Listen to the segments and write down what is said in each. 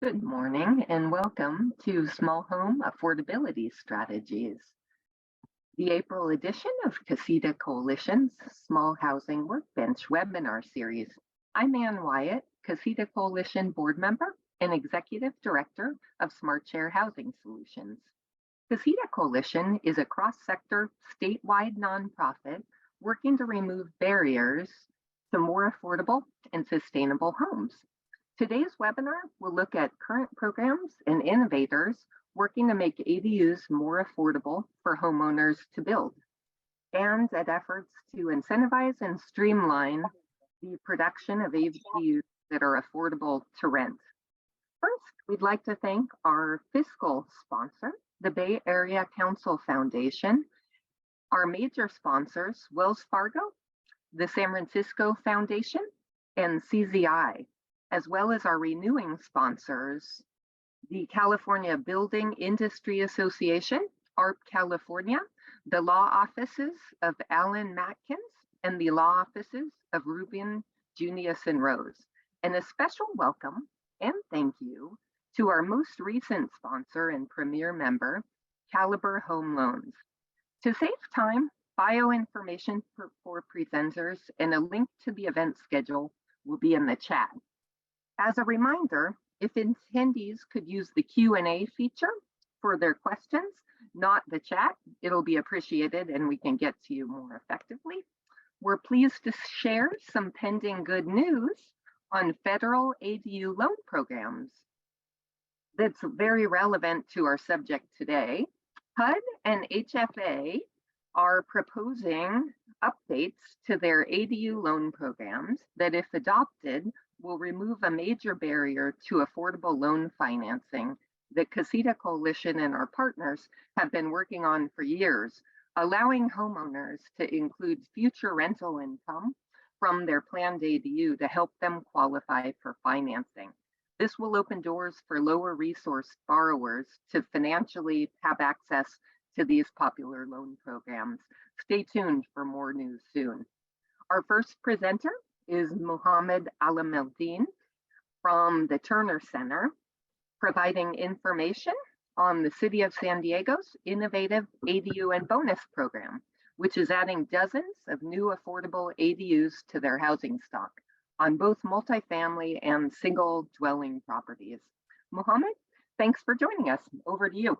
Good morning and welcome to Small Home Affordability Strategies, the April edition of Casita Coalition's Small Housing Workbench webinar series. I'm Ann Wyatt, Casita Coalition board member and executive director of Smart Share Housing Solutions. Casita Coalition is a cross-sector statewide nonprofit working to remove barriers to more affordable and sustainable homes. Today's webinar will look at current programs and innovators working to make ADUs more affordable for homeowners to build, and at efforts to incentivize and streamline the production of ADUs that are affordable to rent. First, we'd like to thank our fiscal sponsor, the Bay Area Council Foundation, our major sponsors, Wells Fargo, the San Francisco Foundation, and CZI, as well as our renewing sponsors, the California Building Industry Association, ARP California, the law offices of Alan Matkins, and the law offices of Rubin, Junius, and Rose. And a special welcome and thank you to our most recent sponsor and premier member, Caliber Home Loans. To save time, bio information for presenters and a link to the event schedule will be in the chat. As a reminder, if attendees could use the Q&A feature for their questions, not the chat, it'll be appreciated and we can get to you more effectively. We're pleased to share some pending good news on federal ADU loan programs. That's very relevant to our subject today. HUD and HFA are proposing updates to their ADU loan programs that, if adopted, will remove a major barrier to affordable loan financing that Casita Coalition and our partners have been working on for years, allowing homeowners to include future rental income from their planned ADU to help them qualify for financing. This will open doors for lower resource borrowers to financially have access to these popular loan programs. Stay tuned for more news soon. Our first presenter is Mohammed Alameldin from the Turner Center, providing information on the City of San Diego's innovative ADU and bonus program, which is adding dozens of new affordable ADUs to their housing stock on both multifamily and single dwelling properties. Mohammed, thanks for joining us. Over to you.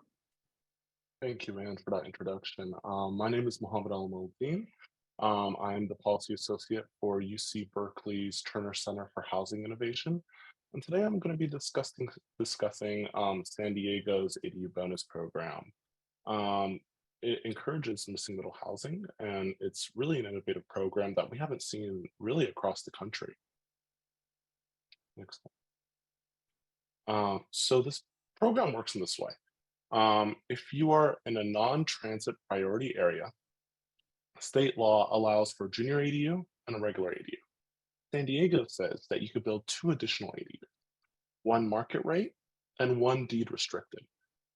Thank you, Ann, for that introduction. My name is Mohammed Alameldin. I'm the Policy Associate for UC Berkeley's Turner Center for Housing Innovation. And today I'm going to be discussing San Diego's ADU bonus program. It encourages missing middle housing, and it's really an innovative program that we haven't seen really across the country. Next slide. So this program works in this way. If you are in a non-transit priority area, state law allows for junior ADU and a regular ADU. San Diego says that you could build 2 additional ADUs, one market rate and one deed restricted.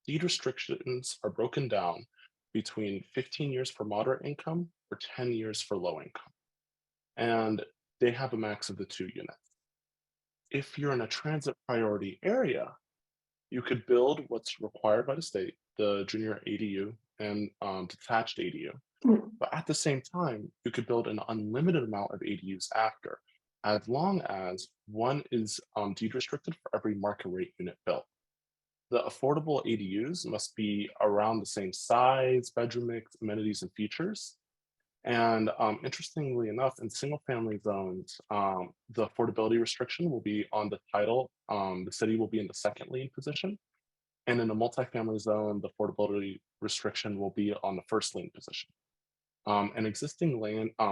Deed restrictions are broken down between 15 years for moderate income or 10 years for low income. And they have a max of the 2 units. If you're in a transit priority area, you could build what's required by the state, the junior ADU and detached ADU. But at the same time, you could build an unlimited amount of ADUs after, as long as one is deed restricted for every market rate unit built. The affordable ADUs must be around the same size, bedroom mix, amenities, and features. And interestingly enough, in single family zones, the affordability restriction will be on the title. The city will be in the second lien position. And in a multifamily zone, the affordability restriction will be on the first lien position. And existing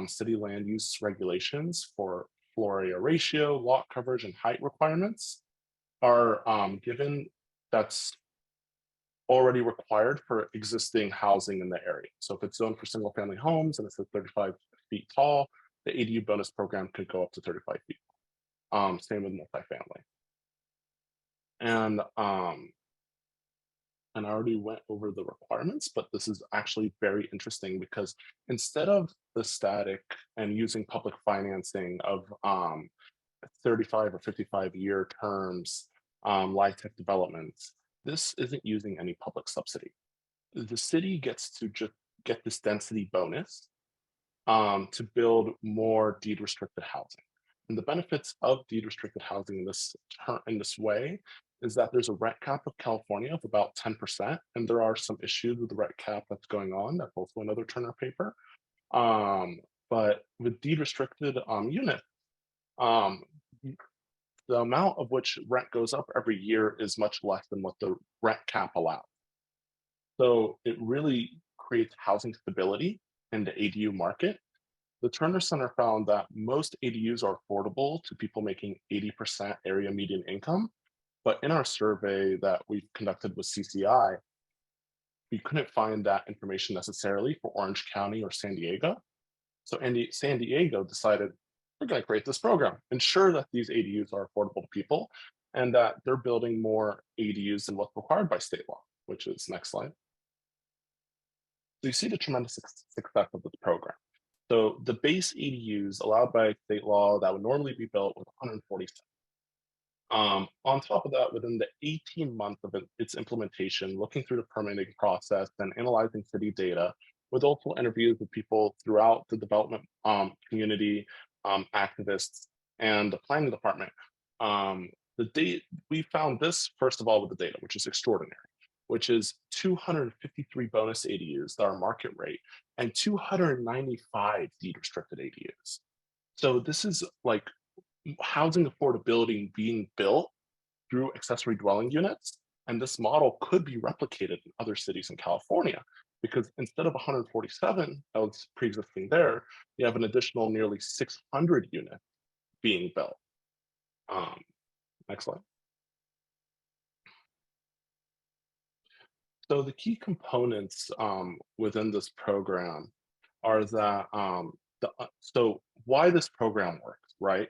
city land use regulations for floor area ratio, lot coverage, and height requirements are given that's already required for existing housing in the area. So if it's zoned for single family homes and it's at 35 feet tall, the ADU bonus program could go up to 35 feet. Same with multifamily. And I already went over the requirements, but this is actually very interesting because instead of the static and using public financing of 35 or 55-year terms tech developments, this isn't using any public subsidy. The city gets to just get this density bonus to build more deed restricted housing. And the benefits of deed restricted housing in this way is that there's a rent cap of California of about 10%, and there are some issues with the rent cap that's going on. That's also another Turner paper. Um, but with deed restricted units, um, the amount of which rent goes up every year is much less than what the rent cap allows. So it really creates housing stability in the ADU market. The Turner Center found that most ADUs are affordable to people making 80% area median income. But in our survey that we conducted with CCI, we couldn't find that information necessarily for Orange County or San Diego. So San Diego decided, we're going to create this program, ensure that these ADUs are affordable to people, and that they're building more ADUs than what's required by state law, which is next slide. So you see the tremendous success of this program. So the base ADUs allowed by state law that would normally be built was 147. On top of that, within the 18 months of its implementation, looking through the permitting process and analyzing city data, with also interviews with people throughout the development community, activists, and the planning department, we found this first of all with the data, which is extraordinary, which is 253 bonus ADUs that are market rate and 295 deed restricted ADUs. So this is like housing affordability being built through accessory dwelling units. And this model could be replicated in other cities in California, because instead of 147 that was pre-existing there, you have an additional nearly 600 units being built. Next slide. So the key components within this program are that so why this program works, right?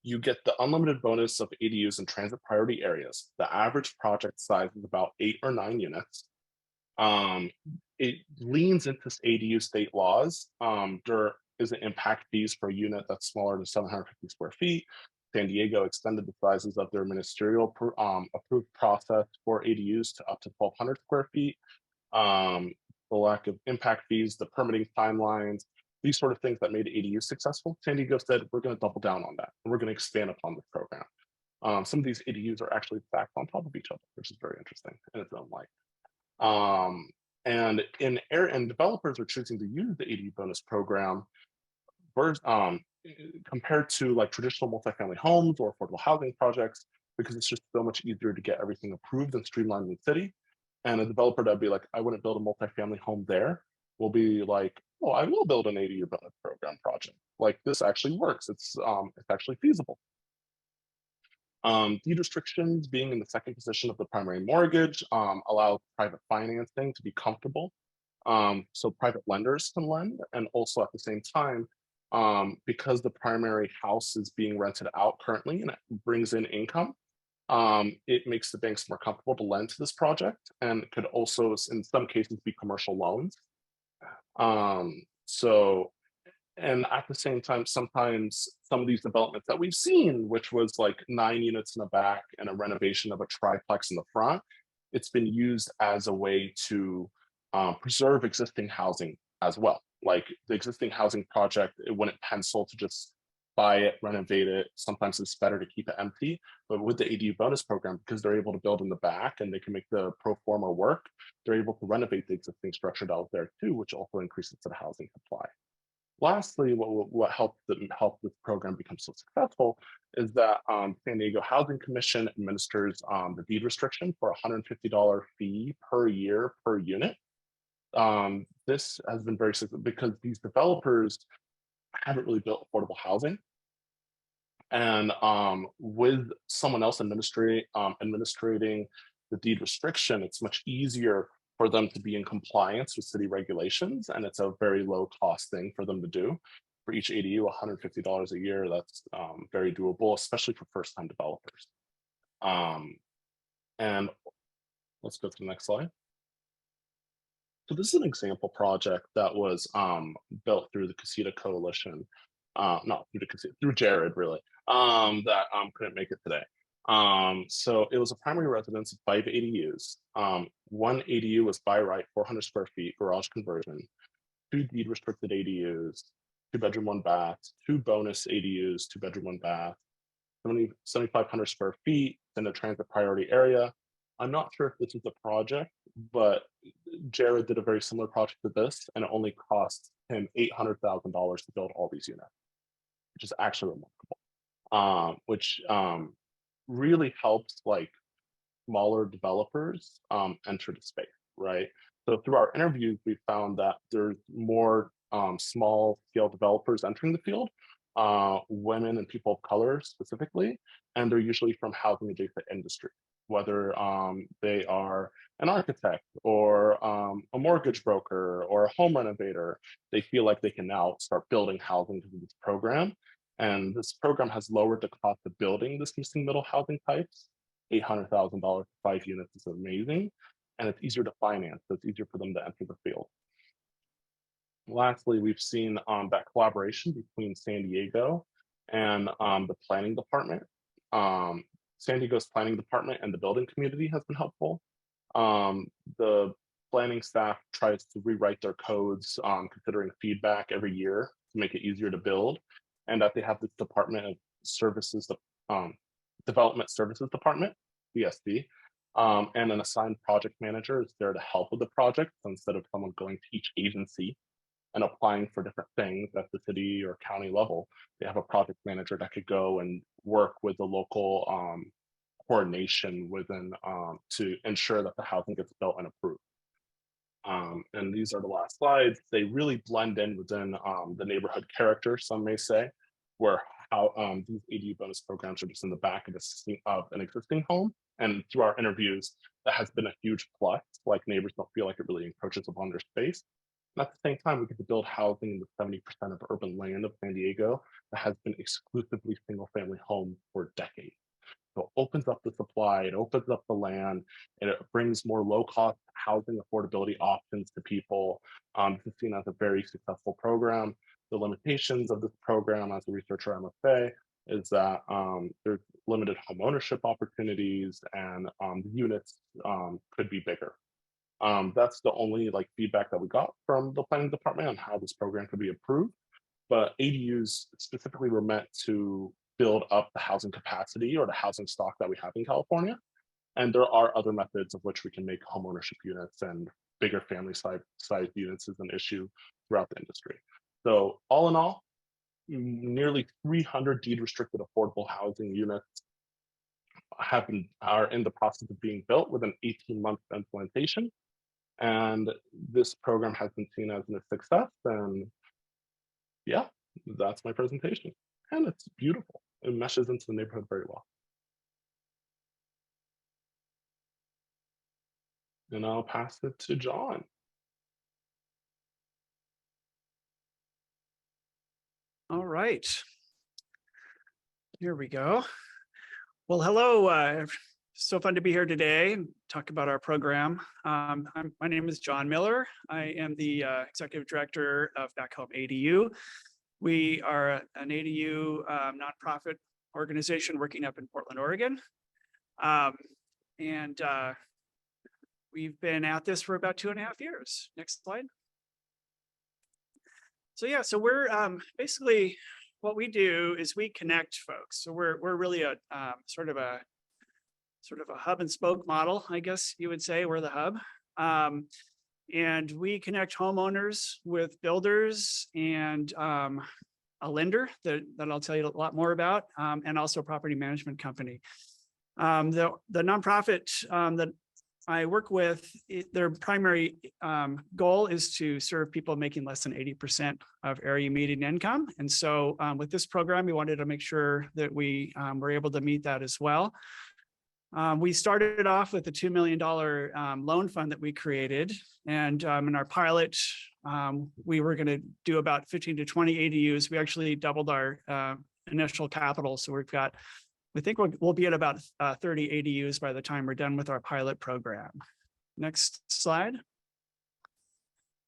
You get the unlimited bonus of ADUs in transit priority areas. The average project size is about 8 or 9 units. It leans into ADU state laws. There is an impact fees for a unit that's smaller than 750 square feet. San Diego extended the sizes of their ministerial approved process for ADUs to up to 1,200 square feet. The lack of impact fees, the permitting timelines, these sort of things that made ADU successful. San Diego said, we're going to double down on that, and we're going to expand upon this program. Some of these ADUs are actually stacked on top of each other, which is very interesting in its own light. And developers are choosing to use the ADU bonus program compared to like traditional multifamily homes or affordable housing projects, because it's just so much easier to get everything approved and streamlined in the city. And a developer that'd be like, I wouldn't build a multifamily home there, will be like, oh, I will build an ADU bonus program project. Like this actually works. It's actually feasible. Deed restrictions being in the second position of the primary mortgage allows private financing to be comfortable. So private lenders can lend, and also at the same time, because the primary house is being rented out currently and it brings in income, it makes the banks more comfortable to lend to this project, and it could also, in some cases, be commercial loans. So, and at the same time, sometimes some of these developments that we've seen, which was like 9 units in the back and a renovation of a triplex in the front, it's been used as a way to preserve existing housing as well. Like the existing housing project, it wouldn't pencil to just buy it, renovate it. Sometimes it's better to keep it empty. But with the ADU bonus program, because they're able to build in the back and they can make the pro forma work, they're able to renovate the existing structure out there too, which also increases the housing supply. Lastly, what helped this program become so successful is that San Diego Housing Commission administers the deed restriction for a $150 fee per year per unit. This has been very successful because these developers haven't really built affordable housing. And with someone else administrating the deed restriction, it's much easier for them to be in compliance with city regulations, and it's a very low cost thing for them to do. For each ADU, $150 a year, that's very doable, especially for first-time developers. And let's go to the next slide. So this is an example project that was built through the Casita Coalition, not through the Casita, through Jared really, that couldn't make it today. So it was a primary residence of 5 ADUs. One ADU was by right, 400 square feet, garage conversion, 2 deed restricted ADUs, 2-bedroom, 1 bath, 2 bonus ADUs, 2-bedroom, 1 bath, 7,500 square feet in a transit priority area. I'm not sure if this is a project, but Jared did a very similar project to this, and it only cost him $800,000 to build all these units, which is actually remarkable. Which really helps like smaller developers enter the space, right? So through our interviews, we found that there's more small scale developers entering the field, women and people of color specifically, and they're usually from housing adjacent industry, whether they are an architect or a mortgage broker or a home renovator. They feel like they can now start building housing through this program. And this program has lowered the cost of building this missing middle housing types. $800,000 for 5 units is amazing, and it's easier to finance, so it's easier for them to enter the field. Lastly, we've seen that collaboration between San Diego and the planning department. San Diego's planning department and the building community has been helpful. The planning staff tries to rewrite their codes, considering feedback every year to make it easier to build, and that they have this Department of Services, Development Services Department, DSD, and an assigned project manager is there to help with the project. So instead of someone going to each agency and applying for different things at the city or county level, they have a project manager that could go and work with the local coordination within to ensure that the housing gets built and approved. And these are the last slides. They really blend in within the neighborhood character, some may say, where how these ADU bonus programs are just in the back of an existing home. And through our interviews, that has been a huge plus. Like neighbors don't feel like it really encroaches upon their space. And at the same time, we get to build housing in the 70% of urban land of San Diego that has been exclusively single family homes for decades. So it opens up the supply, it opens up the land, and it brings more low-cost housing affordability options to people. This is seen as a very successful program. The limitations of this program, as a researcher, I must say, is that there's limited home ownership opportunities, and the units could be bigger. That's the only like feedback that we got from the planning department on how this program could be improved. But ADUs specifically were meant to build up the housing capacity or the housing stock that we have in California. And there are other methods of which we can make homeownership units, and bigger family size units is an issue throughout the industry. So all in all, nearly 300 deed restricted affordable housing units are in the process of being built with an 18-month implementation. And this program has been seen as a success. And yeah, that's my presentation. And it's beautiful. It meshes into the neighborhood very well. And I'll pass it to John. All right. Here we go. Well, hello. So fun to be here today and talk about our program. My name is John Miller. I am the Executive Director of Back Home ADU. We are an ADU nonprofit organization working up in Portland, Oregon. We've been at this for about 2.5 years. Next slide. So yeah, so we're basically what we do is we connect folks. So we're really a sort of a hub and spoke model, I guess you would say. We're the hub. And we connect homeowners with builders and a lender that I'll tell you a lot more about, and also a property management company. The nonprofit that I work with, their primary goal is to serve people making less than 80% of area median income. And so with this program, we wanted to make sure that we were able to meet that as well. We started off with a $2 million loan fund that we created. And in our pilot, we were going to do about 15 to 20 ADUs. We actually doubled our initial capital. So we think we'll be at about 30 ADUs by the time we're done with our pilot program. Next slide.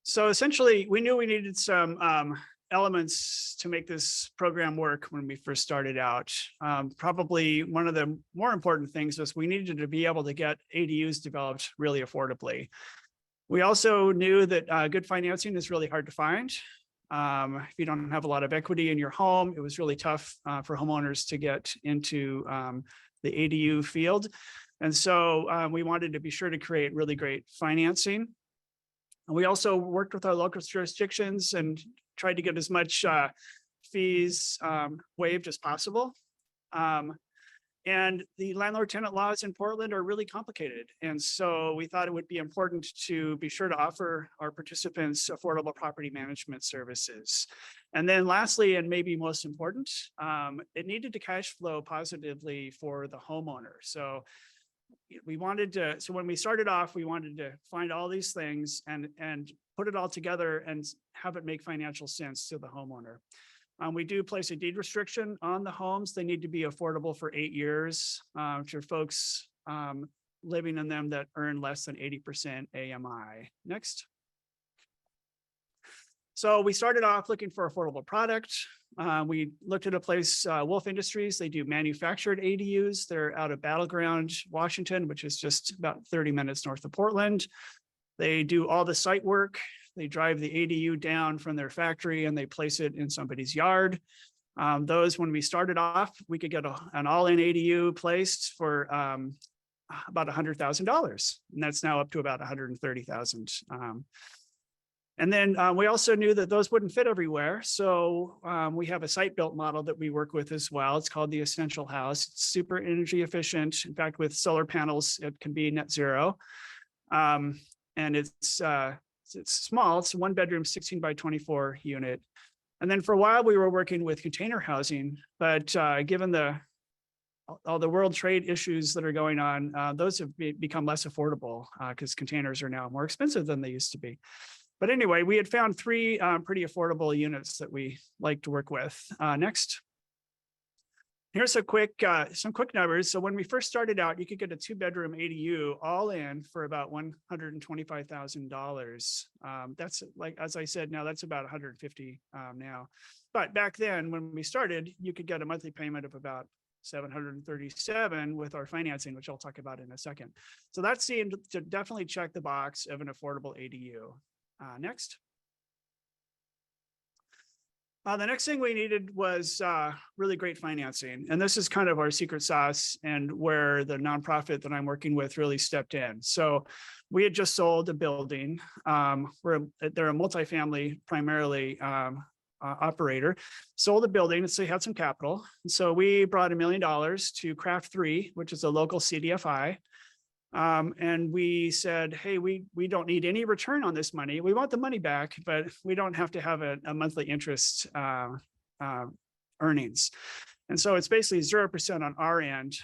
So essentially, we knew we needed some elements to make this program work when we first started out. Probably one of the more important things was we needed to be able to get ADUs developed really affordably. We also knew that good financing is really hard to find. If you don't have a lot of equity in your home, it was really tough for homeowners to get into the ADU field. And so we wanted to be sure to create really great financing. And we also worked with our local jurisdictions and tried to get as much fees waived as possible. And the landlord-tenant laws in Portland are really complicated. And so we thought it would be important to be sure to offer our participants affordable property management services. And then lastly, and maybe most important, it needed to cash flow positively for the homeowner. So we wanted to, so when we started off, we wanted to find all these things and put it all together and have it make financial sense to the homeowner. We do place a deed restriction on the homes. They need to be affordable for 8 years for folks living in them that earn less than 80% AMI. Next. So we started off looking for affordable product. We looked at a place, Wolf Industries. They do manufactured ADUs. They're out of Battleground, Washington, which is just about 30 minutes north of Portland. They do all the site work. They drive the ADU down from their factory and they place it in somebody's yard. Those, when we started off, we could get an all-in ADU placed for about $100,000, and that's now up to about $130,000. And then we also knew that those wouldn't fit everywhere. So we have a site-built model that we work with as well. It's called the Essential House. It's super energy efficient. In fact, with solar panels, it can be net zero. And it's small. It's a 1-bedroom, 16 by 24 unit. And then for a while, we were working with container housing, but given all the world trade issues that are going on, those have become less affordable because containers are now more expensive than they used to be. But anyway, we had found 3 pretty affordable units that we like to work with. Next. Here's some quick numbers. So when we first started out, you could get a 2-bedroom ADU all in for about $125,000. That's, like, as I said, now that's about $150 now. But back then, when we started, you could get a monthly payment of about $737 with our financing, which I'll talk about in a second. So that seemed to definitely check the box of an affordable ADU. Next. The next thing we needed was really great financing. And this is kind of our secret sauce and where the nonprofit that I'm working with really stepped in. So we had just sold a building. They're a multifamily primarily operator, sold a building, and so they had some capital. And so we brought $1 million to Craft 3, which is a local CDFI. And we said, hey, we don't need any return on this money. We want the money back, but we don't have to have a monthly interest earnings. And so it's basically 0% on our end.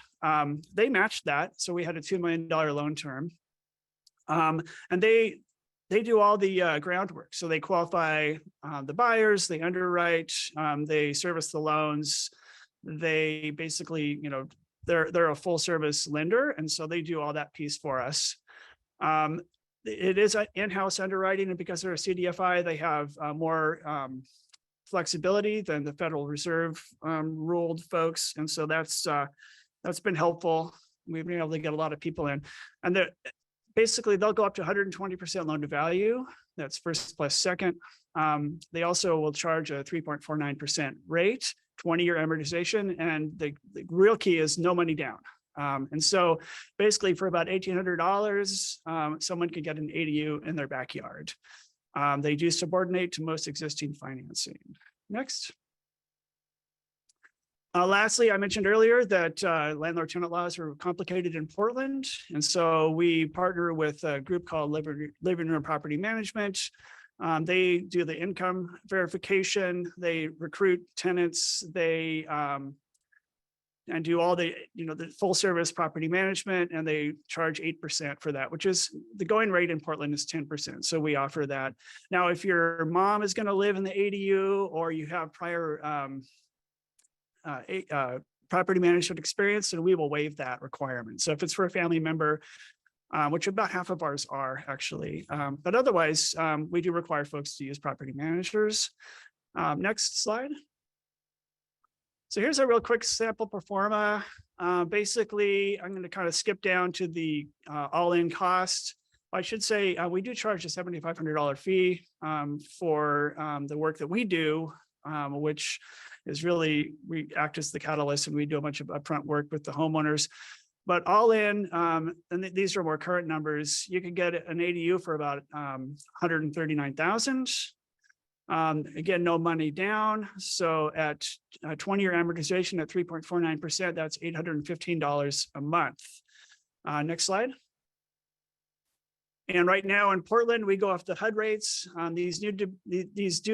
They matched that. So we had a $2 million loan term. And they do all the groundwork. So they qualify the buyers, they underwrite, they service the loans. They basically, they're a full service lender. And so they do all that piece for us. It is an in-house underwriting, and because they're a CDFI, they have more flexibility than the Federal Reserve ruled folks. And so that's been helpful. We've been able to get a lot of people in, and basically they'll go up to 120% loan to value. That's first plus second. They also will charge a 3.49% rate, 20-year amortization, and the real key is no money down. And so basically for about $1,800, someone could get an ADU in their backyard. They do subordinate to most existing financing. Next. Lastly, I mentioned earlier that landlord-tenant laws are complicated in Portland. And so we partner with a group called Living Room Property Management. They do the income verification, they recruit tenants, they and do all the full service property management, and they charge 8% for that, which is the going rate in Portland is 10%. So we offer that. Now, if your mom is going to live in the ADU or you have prior property management experience, then we will waive that requirement. So if it's for a family member, which about half of ours are actually, but otherwise we do require folks to use property managers. Next slide. So here's a real quick sample pro forma. Basically, I'm going to kind of skip down to the all-in cost. I should say we do charge a $7,500 fee for the work that we do, which is really, we act as the catalyst and we do a bunch of upfront work with the homeowners. But all in, and these are more current numbers, you can get an ADU for about $139,000. Again, no money down. So at 20-year amortization at 3.49%, that's $815 a month. Next slide. And right now in Portland, we go off the HUD rates. These do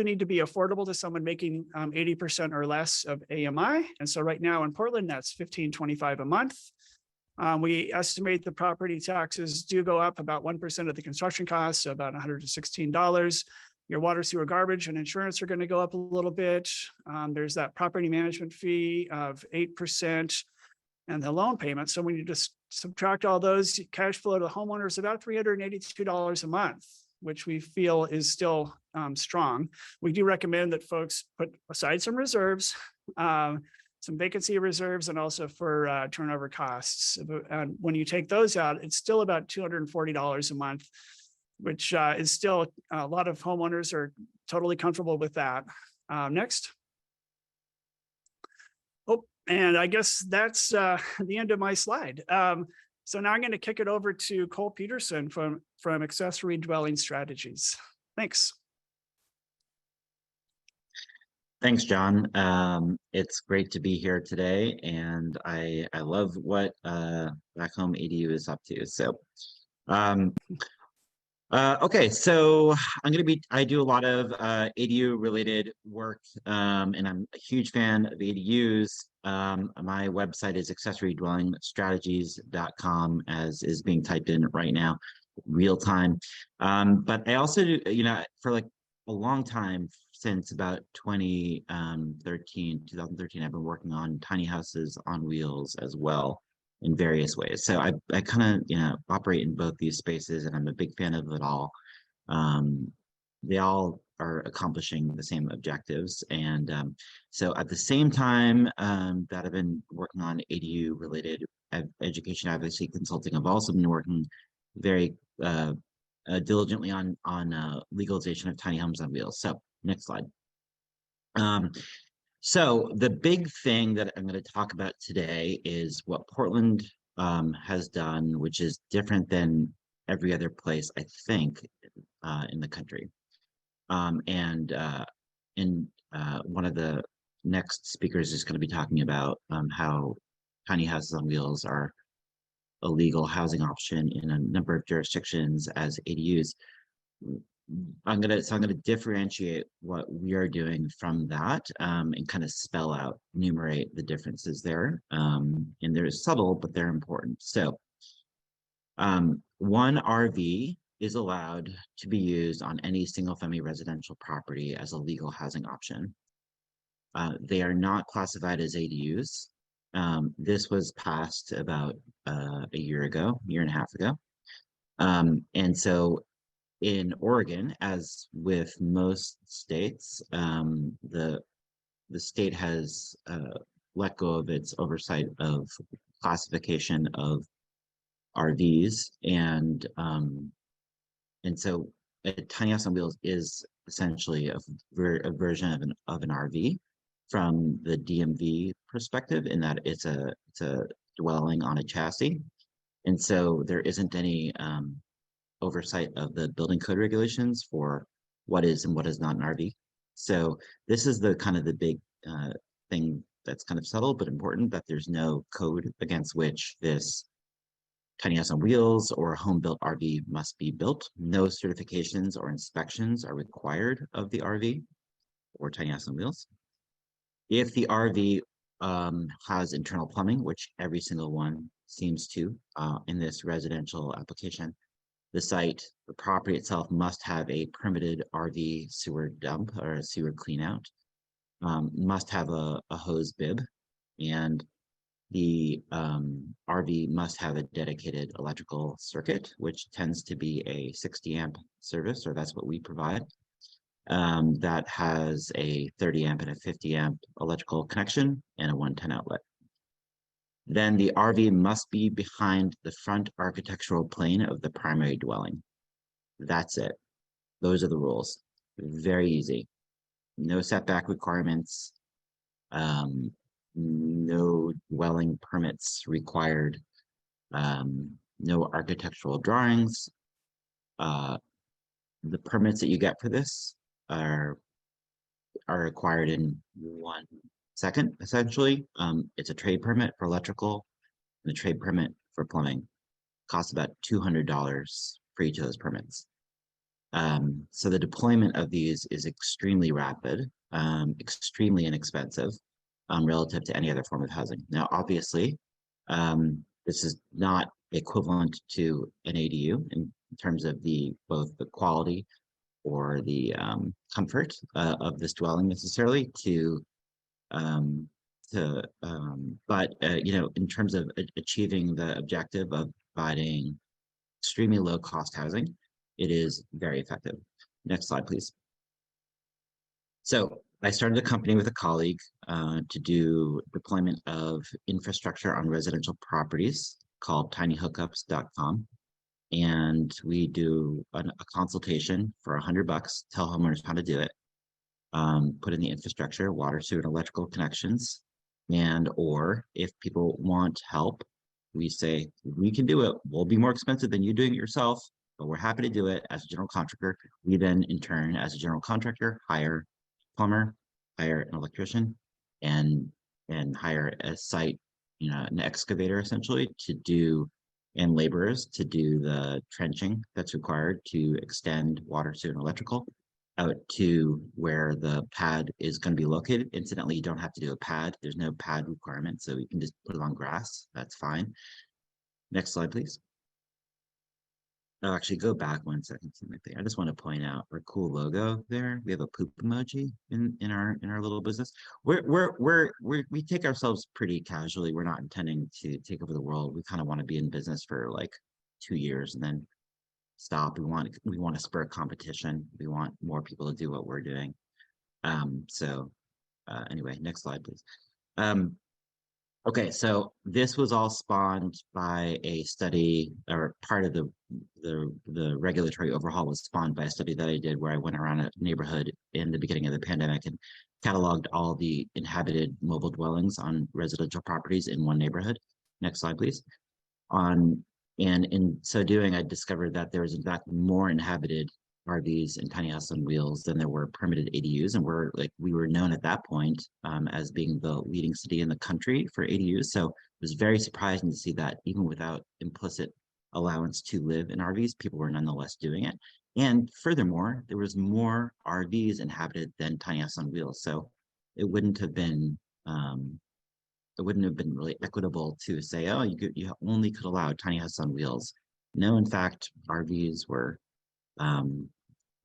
need to be affordable to someone making 80% or less of AMI. And so right now in Portland, that's $1,525 a month. We estimate the property taxes do go up about 1% of the construction costs, so about $116. Your water, sewer, garbage, and insurance are going to go up a little bit. There's that property management fee of 8% and the loan payment. So when you just subtract all those, cash flow to the homeowner is about $382 a month, which we feel is still strong. We do recommend that folks put aside some reserves, some vacancy reserves, and also for turnover costs. And when you take those out, it's still about $240 a month, which is still a lot of homeowners are totally comfortable with that. Next. Oh, and I guess that's the end of my slide. So now I'm going to kick it over to Cole Peterson from Accessory Dwelling Strategies. Thanks. Thanks, John. It's great to be here today, and I love what Back Home ADU is up to. So, okay, so I do a lot of ADU related work, and I'm a huge fan of ADUs. My website is accessorydwellingstrategies.com, as is being typed in right now, real time. But I also do, for like a long time, since about 2013, I've been working on tiny houses on wheels as well in various ways. So I kind of, operate in both these spaces, and I'm a big fan of it all. They all are accomplishing the same objectives. And so at the same time that I've been working on ADU related education advocacy consulting, I've also been working very diligently on legalization of tiny homes on wheels. So next slide. So the big thing that I'm going to talk about today is what Portland has done, which is different than every other place, I think, in the country. And one of the next speakers is going to be talking about how tiny houses on wheels are a legal housing option in a number of jurisdictions as ADUs. I'm gonna differentiate what we are doing from that, and kind of spell out, enumerate the differences there. And they're subtle, but they're important. So one RV is allowed to be used on any single-family residential property as a legal housing option. They are not classified as ADUs. This was passed about a year and a half ago. And so in Oregon, as with most states, the state has let go of its oversight of classification of RVs, and so a tiny house on wheels is essentially a version of an RV from the DMV perspective, in that it's a dwelling on a chassis, and so there isn't any oversight of the building code regulations for what is and what is not an RV. So this is the kind of the big thing that's kind of subtle but important, that there's no code against which this tiny house on wheels or home built RV must be built. No certifications or inspections are required of the RV or tiny house on wheels. If the RV has internal plumbing, which every single one seems to in this residential application, the property itself must have a permitted RV sewer dump or a sewer clean out, must have a hose bib, and the RV must have a dedicated electrical circuit, which tends to be a 60 amp service, or that's what we provide. that has a 30 amp and a 50 amp electrical connection and a 110 outlet. Then the RV must be behind the front architectural plane of the primary dwelling. That's it. Those are the rules. Very easy. No setback requirements. No dwelling permits required. No architectural drawings. The permits that you get for this are acquired in 1 second, essentially. It's a trade permit for electrical and a trade permit for plumbing. Costs about $200 for each of those permits. So the deployment of these is extremely rapid, extremely inexpensive relative to any other form of housing. Now, obviously, this is not equivalent to an ADU in terms of both the quality or the comfort of this dwelling necessarily but in terms of achieving the objective of providing extremely low cost housing, it is very effective. Next slide, please. So I started a company with a colleague to do deployment of infrastructure on residential properties called tinyhookups.com. And we do a consultation for $100, tell homeowners how to do it, put in the infrastructure, water, sewer, and electrical connections. Or if people want help, we say, we can do it. We'll be more expensive than you doing it yourself, but we're happy to do it as a general contractor. We then, in turn, as a general contractor, hire a plumber, hire an electrician, and hire a site, an excavator essentially to do, and laborers to do the trenching that's required to extend water, sewer, and electrical out to where the pad is going to be located. Incidentally, you don't have to do a pad. There's no pad requirement, so you can just put it on grass. That's fine. Next slide, please. Oh, actually, go back 1 second. I just want to point out our cool logo there. We have a poop emoji in our little business. We take ourselves pretty casually. We're not intending to take over the world. We kind of want to be in business for like 2 years and then stop. We want to spur competition. We want more people to do what we're doing. Anyway, next slide, please. Okay, so this was all spawned by a study, or part of the regulatory overhaul was spawned by a study that I did where I went around a neighborhood in the beginning of the pandemic and cataloged all the inhabited mobile dwellings on residential properties in one neighborhood. Next slide, please. And in so doing, I discovered that there was in fact more inhabited RVs and tiny houses on wheels than there were permitted ADUs, and we were known at that point as being the leading city in the country for ADUs. So it was very surprising to see that even without implicit allowance to live in RVs, people were nonetheless doing it. And furthermore, there was more RVs inhabited than tiny houses on wheels. So it wouldn't have been really equitable to say, oh, you only could allow tiny houses on wheels. No, in fact, RVs were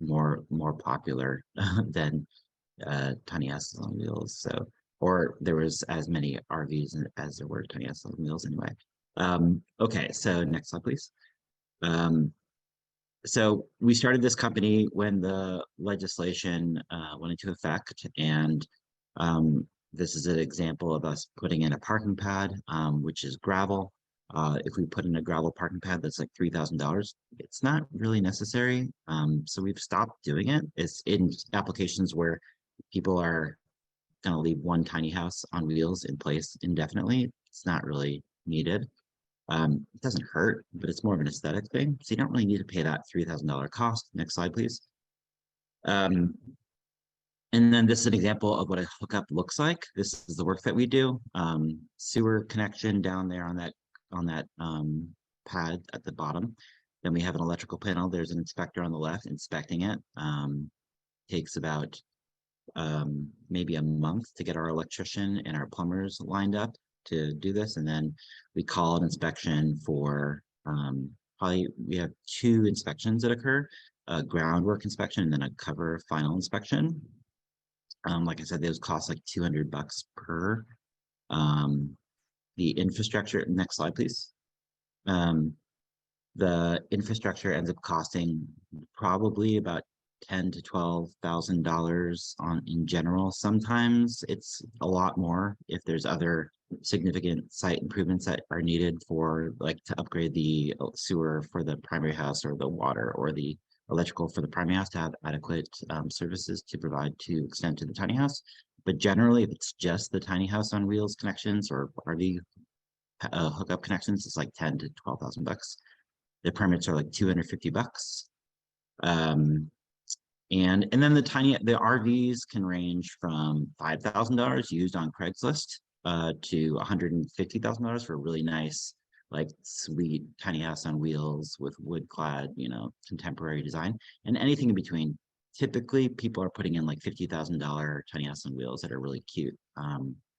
more popular than tiny houses on wheels. So, or there was as many RVs as there were tiny houses on wheels anyway. Okay, so next slide, please. So we started this company when the legislation went into effect, and this is an example of us putting in a parking pad, which is gravel. If we put in a gravel parking pad that's like $3,000, it's not really necessary. So we've stopped doing it. It's in applications where people are going to leave one tiny house on wheels in place indefinitely. It's not really needed. It doesn't hurt, but it's more of an aesthetic thing. So you don't really need to pay that $3,000 cost. Next slide, please. And then this is an example of what a hookup looks like. This is the work that we do. Sewer connection down there on that pad at the bottom. Then we have an electrical panel. There's an inspector on the left inspecting it. Takes about maybe a month to get our electrician and our plumbers lined up to do this. And then we call an inspection for we have 2 inspections that occur, a groundwork inspection and then a cover final inspection. Like I said, those cost like $200 per. The infrastructure, next slide, please. The infrastructure ends up costing probably about $10,000 to $12,000 in general. Sometimes it's a lot more if there's other significant site improvements that are needed for, like, to upgrade the sewer for the primary house, or the water or the electrical for the primary house to have adequate services to provide to extend to the tiny house. But generally, if it's just the tiny house on wheels connections or RV hookup connections, it's like 10 to 12,000 bucks. The permits are like $250. And then the RVs can range from $5,000 used on Craigslist to $150,000 for a really nice, like, sweet tiny house on wheels with wood clad, contemporary design, and anything in between. Typically, people are putting in like $50,000 tiny house on wheels that are really cute,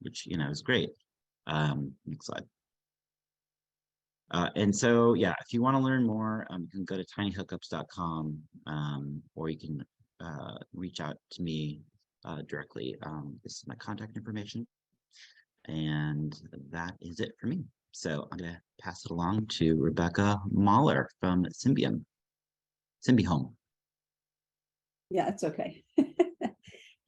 which is great. Next slide. And so, yeah, if you want to learn more, you can go to tinyhookups.com, or you can reach out to me directly. This is my contact information. And that is it for me. So I'm going to pass it along to Rebecca Mahler from Symbian Home. Yeah, it's okay.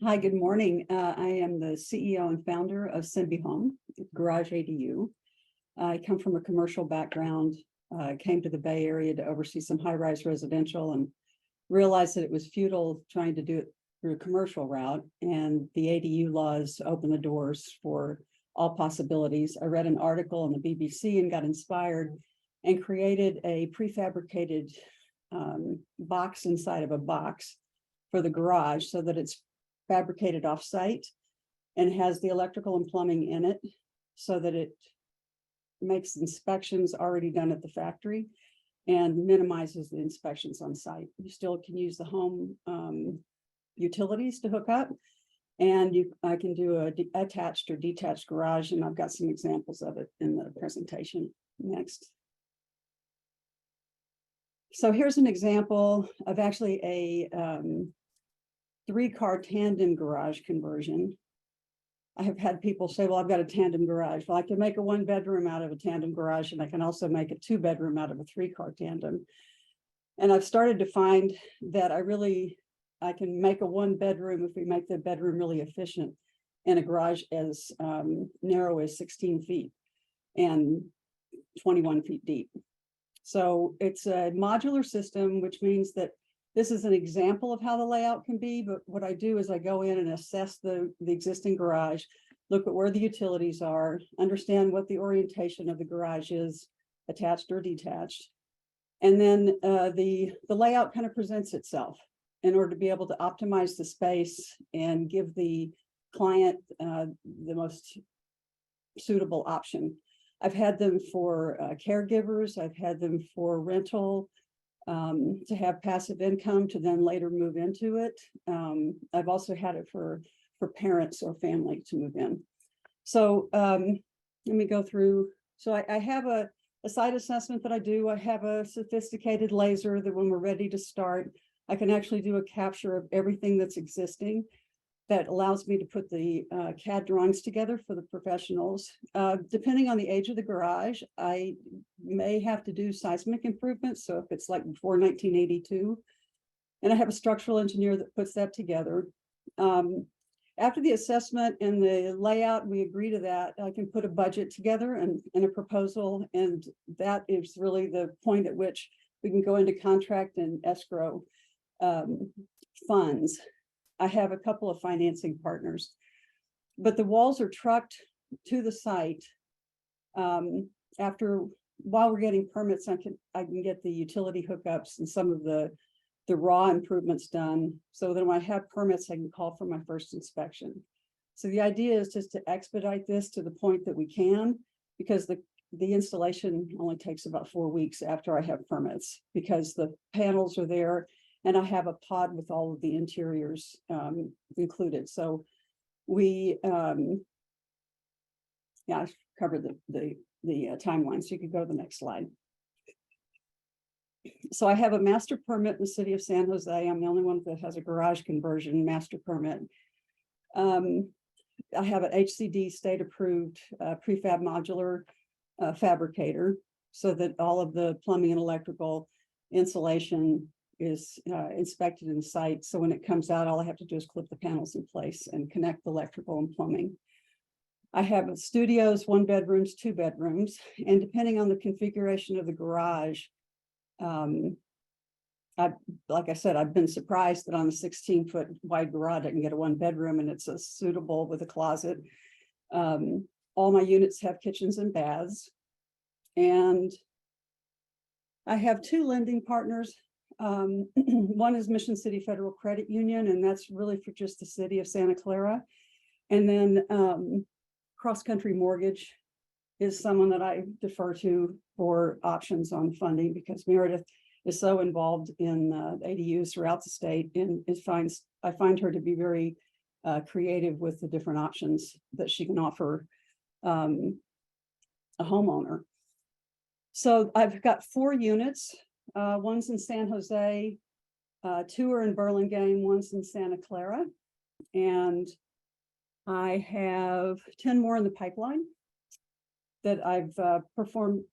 Hi, good morning. I am the CEO and founder of Symbi Home, Garage ADU. I come from a commercial background, came to the Bay Area to oversee some high-rise residential and realized that it was futile trying to do it through a commercial route, and the ADU laws open the doors for all possibilities. I read an article on the BBC and got inspired and created a prefabricated box inside of a box for the garage so that it's fabricated off-site and has the electrical and plumbing in it so that it makes inspections already done at the factory and minimizes the inspections on site. You still can use the home utilities to hook up, and I can do a attached or detached garage, and I've got some examples of it in the presentation. Next. So here's an example of actually a 3-car tandem garage conversion. I have had people say, well, I've got a tandem garage. Well, I can make a 1-bedroom out of a tandem garage, and I can also make a 2-bedroom out of a 3-car tandem. And I've started to find that I can make a 1-bedroom if we make the bedroom really efficient, and a garage as narrow as 16 feet and 21 feet deep. So it's a modular system, which means that this is an example of how the layout can be, but what I do is I go in and assess the existing garage, look at where the utilities are, understand what the orientation of the garage is, attached or detached. And then the layout kind of presents itself in order to be able to optimize the space and give the client the most suitable option. I've had them for caregivers, I've had them for rental, to have passive income to then later move into it. I've also had it for parents or family to move in. So let me go through. So I have a site assessment that I do. I have a sophisticated laser that when we're ready to start, I can actually do a capture of everything that's existing. That allows me to put the CAD drawings together for the professionals. Depending on the age of the garage, I may have to do seismic improvements. So if it's like before 1982, and I have a structural engineer that puts that together. After the assessment and the layout, we agree to that, I can put a budget together and a proposal. And that is really the point at which we can go into contract and escrow funds. I have a couple of financing partners, but the walls are trucked to the site. While we're getting permits, I can get the utility hookups and some of the raw improvements done. So that when I have permits, I can call for my first inspection. So the idea is just to expedite this to the point that we can, because the installation only takes about 4 weeks after I have permits, because the panels are there. And I have a pod with all of the interiors included. So we, I've covered the timeline. So you could go to the next slide. So I have a master permit in the city of San Jose. I'm the only one that has a garage conversion master permit. I have an HCD state approved prefab modular fabricator, so that all of the plumbing and electrical, insulation, is inspected in site. So when it comes out, all I have to do is clip the panels in place and connect the electrical and plumbing. I have studios, 1 bedrooms, 2 bedrooms, and depending on the configuration of the garage, like I said, I've been surprised that on a 16-foot wide garage, I can get a 1 bedroom and it's a suitable with a closet. All my units have kitchens and baths. And I have 2 lending partners. One is Mission City Federal Credit Union, and that's really for just the city of Santa Clara. And then Cross Country Mortgage is someone that I defer to for options on funding, because Meredith is so involved in ADUs throughout the state, and I find her to be very creative with the different options that she can offer a homeowner. So I've got 4 units. One's in San Jose, 2 are in Burlingame, one's in Santa Clara, and I have 10 more in the pipeline that I've performed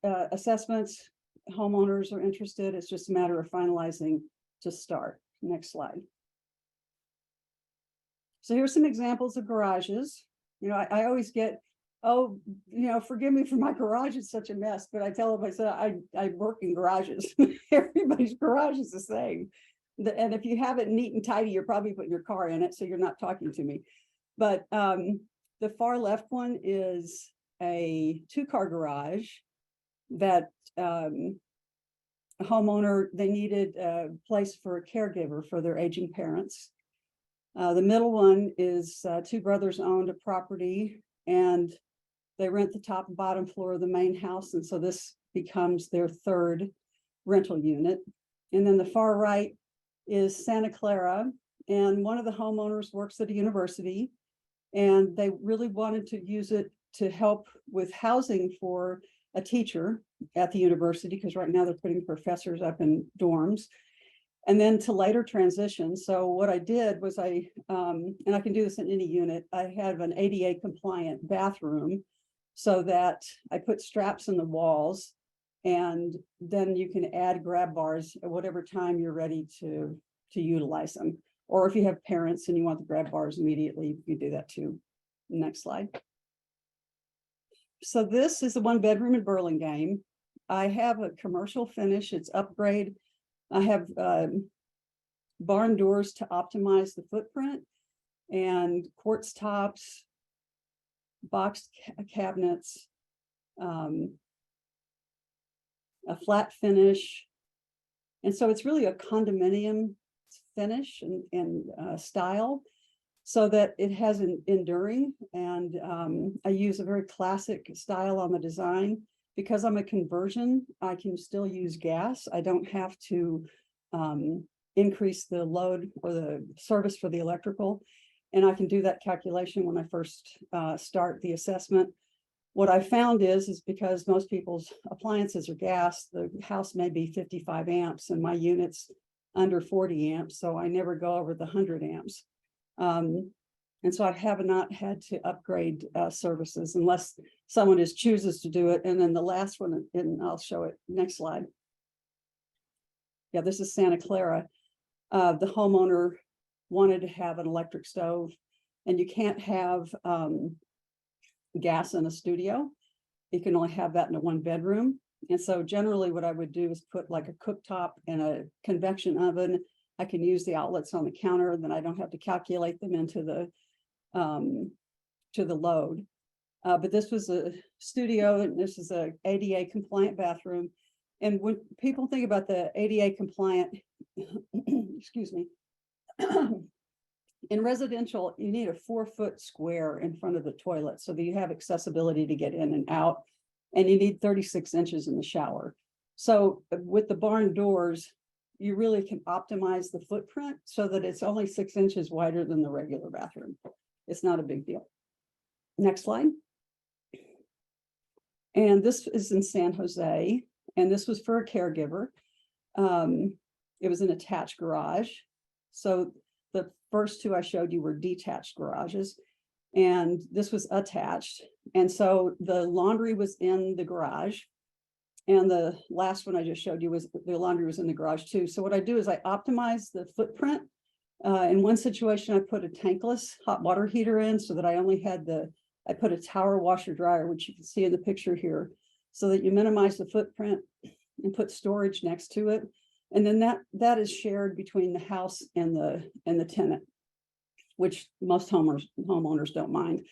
assessments. Homeowners are interested. It's just a matter of finalizing to start. Next slide. So here's some examples of garages. You know, I always get, oh, you know, forgive me for my garage, it's such a mess, but I tell them, I said, I work in garages. Everybody's garage is the same. And if you have it neat and tidy, you're probably putting your car in it, so you're not talking to me. But the far left one is a 2-car garage that a homeowner, they needed a place for a caregiver for their aging parents. The middle one is 2 brothers owned a property, and they rent the top and bottom floor of the main house. And so this becomes their 3rd rental unit. And then the far right is Santa Clara. And one of the homeowners works at a university, and they really wanted to use it to help with housing for a teacher at the university, because right now they're putting professors up in dorms, and then to later transition. So what I did was and I can do this in any unit, I have an ADA compliant bathroom, so that I put straps in the walls, and then you can add grab bars at whatever time you're ready to utilize them. Or if you have parents and you want the grab bars immediately, you can do that too. Next slide. So this is the 1 bedroom in Burlingame. I have a commercial finish, it's upgrade. I have barn doors to optimize the footprint, and quartz tops, boxed cabinets, a flat finish. And so it's really a condominium finish and style, so that it has an enduring. And I use a very classic style on the design. Because I'm a conversion, I can still use gas. I don't have to increase the load or the service for the electrical. And I can do that calculation when I first start the assessment. What I found is because most people's appliances are gas, the house may be 55 amps and my unit's under 40 amps. So I never go over the 100 amps. And so I have not had to upgrade services unless someone chooses to do it. And then the last one, and I'll show it next slide. Yeah, this is Santa Clara. The homeowner wanted to have an electric stove, and you can't have gas in a studio. You can only have that in a 1 bedroom. And so generally what I would do is put like a cooktop and a convection oven. I can use the outlets on the counter, then I don't have to calculate them into the load. But this was a studio, and this is a ADA compliant bathroom. And when people think about the ADA compliant, excuse me, in residential, you need a 4-foot square in front of the toilet so that you have accessibility to get in and out. And you need 36 inches in the shower. So with the barn doors, you really can optimize the footprint so that it's only 6 inches wider than the regular bathroom. It's not a big deal. Next slide. And this is in San Jose, and this was for a caregiver. It was an attached garage. So the first 2 I showed you were detached garages, and this was attached. And so the laundry was in the garage, And the last one I just showed you was the laundry was in the garage too. So what I do is I optimize the footprint. In one situation, I put a tankless hot water heater in so that I only had I put a tower washer dryer, which you can see in the picture here, so that you minimize the footprint and put storage next to it. And then that is shared between the house and the tenant, which most homeowners don't mind.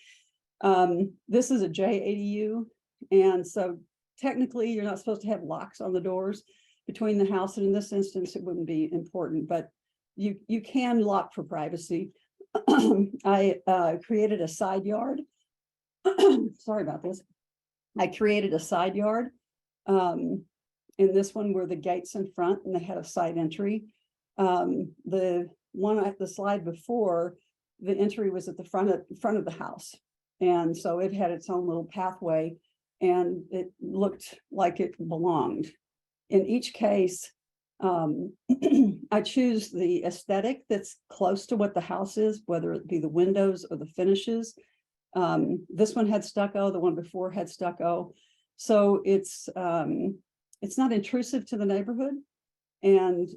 This is a JADU, and so technically you're not supposed to have locks on the doors between the house, and in this instance it wouldn't be important, but you can lock for privacy. I created a side yard. Sorry about this. I created a side yard. In this one were the gates in front, and they had a side entry. The one at the slide before, the entry was at the front of the house, and so it had its own little pathway, and it looked like it belonged. In each case, I choose the aesthetic that's close to what the house is, whether it be the windows or the finishes. This one had stucco, the one before had stucco. So it's not intrusive to the neighborhood, and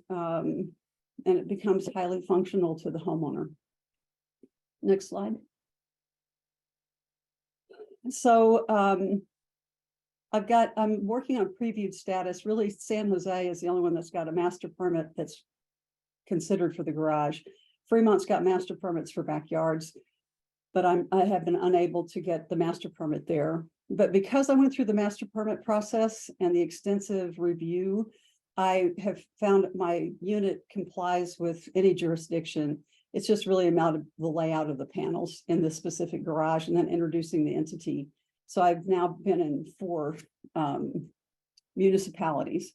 it becomes highly functional to the homeowner. Next slide. So I'm working on previewed status. Really, San Jose is the only one that's got a master permit that's considered for the garage. Fremont's got master permits for backyards, but I have been unable to get the master permit there. But because I went through the master permit process and the extensive review, I have found my unit complies with any jurisdiction. It's just really about the layout of the panels in the specific garage and then introducing the entity. So I've now been in 4 municipalities.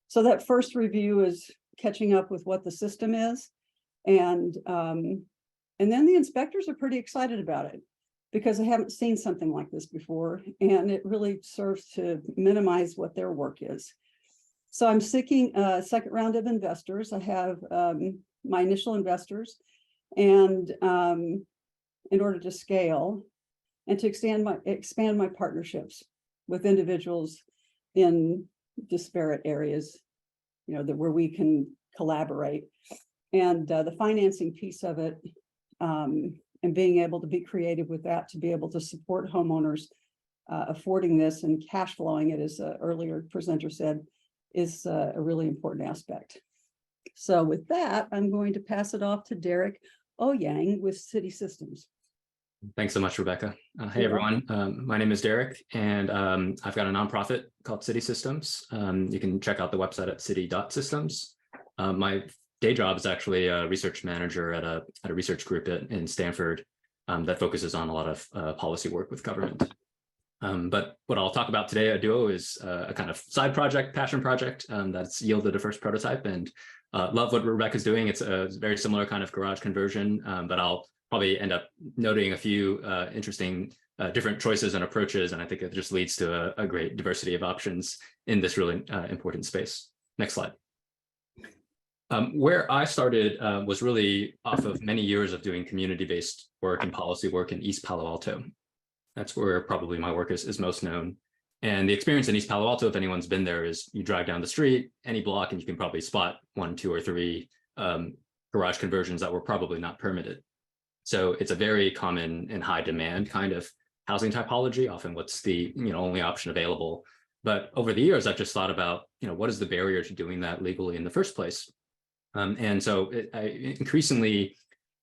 So that first review is catching up with what the system is. And then the inspectors are pretty excited about it because they haven't seen something like this before. And it really serves to minimize what their work is. So I'm seeking a second round of investors. I have my initial investors, and in order to scale and to expand my partnerships with individuals in disparate areas, where we can collaborate. And the financing piece of it, and being able to be creative with that, to be able to support homeowners affording this and cash flowing it, as an earlier presenter said, is a really important aspect. So with that, I'm going to pass it off to Derek Oyang with City Systems. Thanks so much, Rebecca. Hey, everyone. My name is Derek, and I've got a nonprofit called City Systems. You can check out the website at city.systems. My day job is actually a research manager at a research group in Stanford that focuses on a lot of policy work with government. But what I'll talk about today at Duo is a kind of side project, passion project that's yielded a first prototype, and love what Rebecca's doing. It's a very similar kind of garage conversion, but I'll probably end up noting a few interesting different choices and approaches, and I think it just leads to a great diversity of options in this really important space. Next slide. Where I started was really off of many years of doing community-based work and policy work in East Palo Alto. That's where probably my work is most known. And the experience in East Palo Alto, if anyone's been there, is you drive down the street, any block, and you can probably spot 1, 2, or 3 garage conversions that were probably not permitted. So it's a very common and high demand kind of housing typology, often what's the only option available. But over the years, I've just thought about, what is the barrier to doing that legally in the first place? And so I increasingly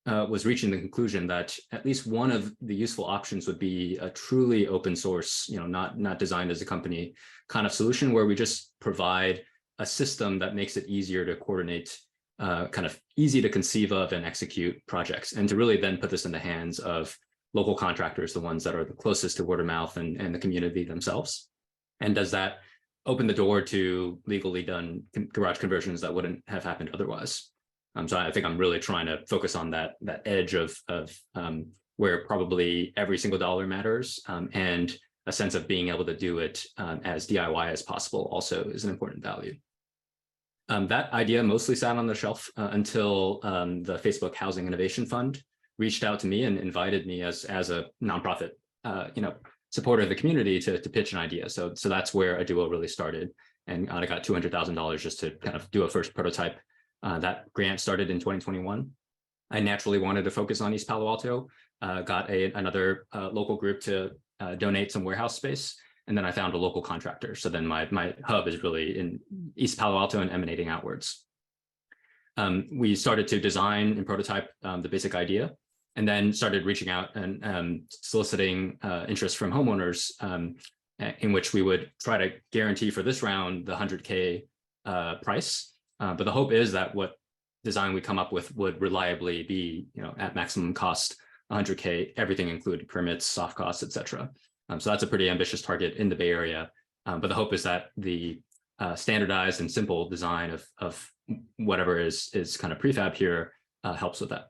was reaching the conclusion that at least one of the useful options would be a truly open source, not designed as a company kind of solution, where we just provide a system that makes it easier to coordinate, kind of easy to conceive of and execute projects, and to really then put this in the hands of local contractors, the ones that are the closest to word of mouth and the community themselves. And does that open the door to legally done garage conversions that wouldn't have happened otherwise? So I think I'm really trying to focus on that edge of where probably every single dollar matters, and a sense of being able to do it as DIY as possible also is an important value. That idea mostly sat on the shelf until the Facebook Housing Innovation Fund reached out to me and invited me as a nonprofit, supporter of the community to pitch an idea. So that's where a Duo really started. and I got $200,000 just to kind of do a first prototype. That grant started in 2021. I naturally wanted to focus on East Palo Alto, got another local group to donate some warehouse space, and then I found a local contractor. So then my hub is really in East Palo Alto and emanating outwards. We started to design and prototype the basic idea, and then started reaching out and soliciting interest from homeowners, in which we would try to guarantee for this round the 100K price. But the hope is that what design we come up with would reliably be, at maximum cost, 100K, everything included, permits, soft costs, etc. So that's a pretty ambitious target in the Bay Area. But the hope is that the standardized and simple design of whatever is kind of prefab here helps with that.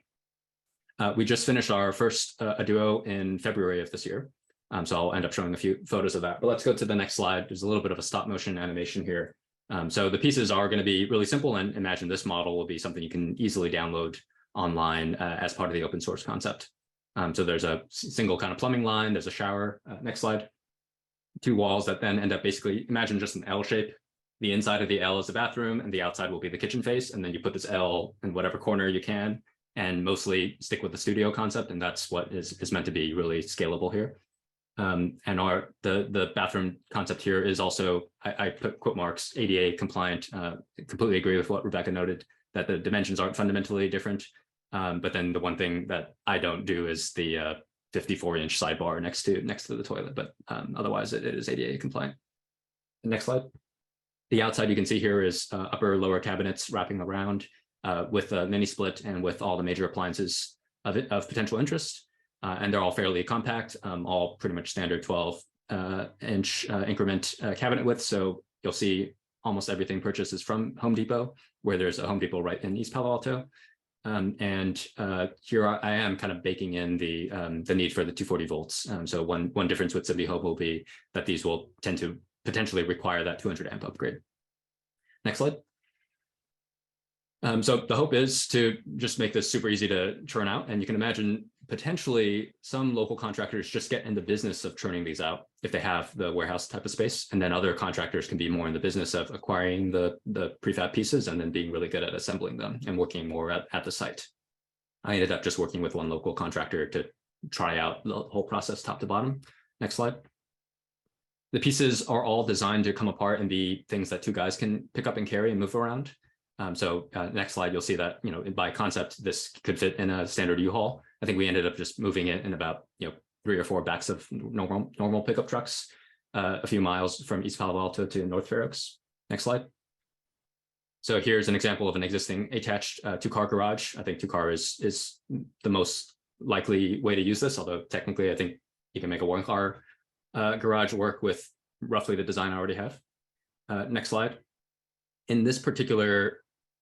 We just finished our first ADUO in February of this year. So I'll end up showing a few photos of that. But let's go to the next slide. There's a little bit of a stop motion animation here. So the pieces are going to be really simple, and imagine this model will be something you can easily download online as part of the open source concept. So there's a single kind of plumbing line, there's a shower, next slide, 2 walls that then end up basically, imagine just an L shape. The inside of the L is the bathroom and the outside will be the kitchen face. And then you put this L in whatever corner you can and mostly stick with the studio concept. And that's what is meant to be really scalable here. And the bathroom concept here is also, I put quote marks, ADA compliant. Completely agree with what Rebecca noted, that the dimensions aren't fundamentally different. But then the one thing that I don't do is the 54-inch sidebar next to the toilet, but otherwise it is ADA compliant. Next slide. The outside you can see here is upper lower cabinets wrapping around with a mini split and with all the major appliances of potential interest. And they're all fairly compact, all pretty much standard 12-inch increment cabinet width. So you'll see almost everything purchased is from Home Depot, where there's a Home Depot right in East Palo Alto. And here I am kind of baking in the need for the 240 volts. So one difference with City Hub will be that these will tend to potentially require that 200 amp upgrade. Next slide. So the hope is to just make this super easy to churn out. And you can imagine potentially some local contractors just get in the business of churning these out if they have the warehouse type of space. And then other contractors can be more in the business of acquiring the prefab pieces and then being really good at assembling them and working more at the site. I ended up just working with one local contractor to try out the whole process top to bottom. Next slide. The pieces are all designed to come apart and be things that 2 guys can pick up and carry and move around. So next slide, you'll see that, by concept, this could fit in a standard U-Haul. I think we ended up just moving it in about, 3 or 4 backs of normal pickup trucks, a few miles from East Palo Alto to North Fair Oaks. Next slide. So here's an example of an existing attached 2-car garage. I think 2-car is the most likely way to use this, although technically I think you can make a 1-car garage work with roughly the design I already have. Next slide. In this particular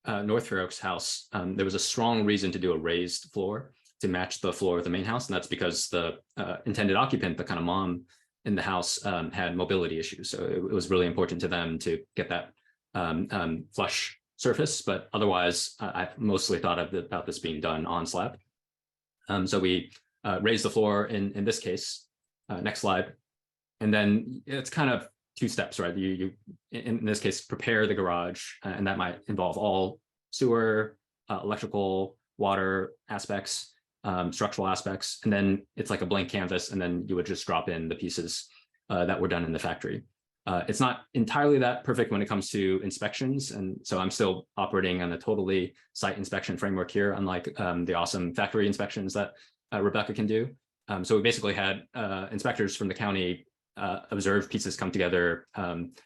North Fair Oaks house, there was a strong reason to do a raised floor to match the floor of the main house. And that's because the intended occupant, the kind of mom in the house, had mobility issues. So it was really important to them to get that flush surface. But otherwise, I've mostly thought about this being done on slab. So we raised the floor in this case. Next slide. And then it's kind of 2 steps, right? You in this case, prepare the garage, and that might involve all sewer, electrical, water aspects, structural aspects. And then it's like a blank canvas, and then you would just drop in the pieces that were done in the factory. It's not entirely that perfect when it comes to inspections. And so I'm still operating on a totally site inspection framework here, unlike the awesome factory inspections that Rebecca can do. So we basically had inspectors from the county observe pieces come together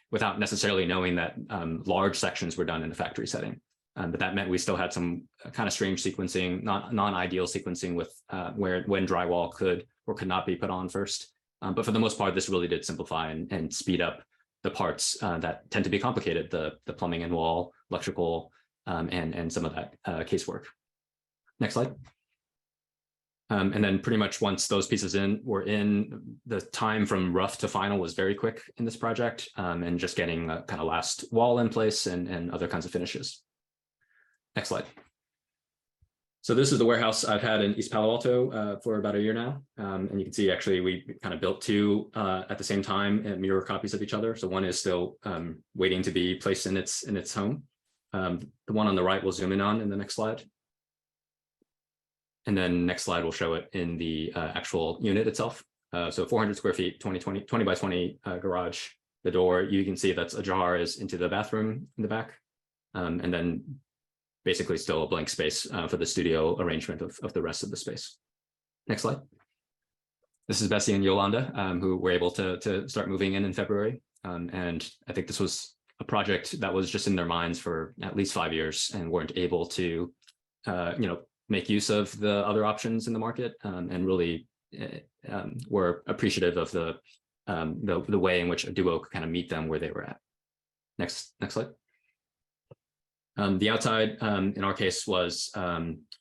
without necessarily knowing that large sections were done in a factory setting. But that meant we still had some kind of strange sequencing, non-ideal sequencing with when drywall could or could not be put on first. But for the most part, this really did simplify and speed up the parts that tend to be complicated, the plumbing and wall, electrical, and some of that casework. Next slide. And then pretty much once those pieces were in, the time from rough to final was very quick in this project, and just getting the kind of last wall in place and other kinds of finishes. Next slide. So this is the warehouse I've had in East Palo Alto for about a year now. And you can see actually we kind of built two at the same time and mirror copies of each other. So one is still waiting to be placed in its home. The one on the right we'll zoom in on in the next slide. And then next slide will show it in the actual unit itself. So 400 square feet, 20 by 20 garage. The door, you can see that's ajar is into the bathroom in the back. And then basically still a blank space for the studio arrangement of the rest of the space. Next slide. This is Bessie and Yolanda, who were able to start moving in February. And I think this was a project that was just in their minds for at least 5 years and weren't able to, make use of the other options in the market and really were appreciative of the way in which a duo could kind of meet them where they were at. Next slide. The outside, in our case, was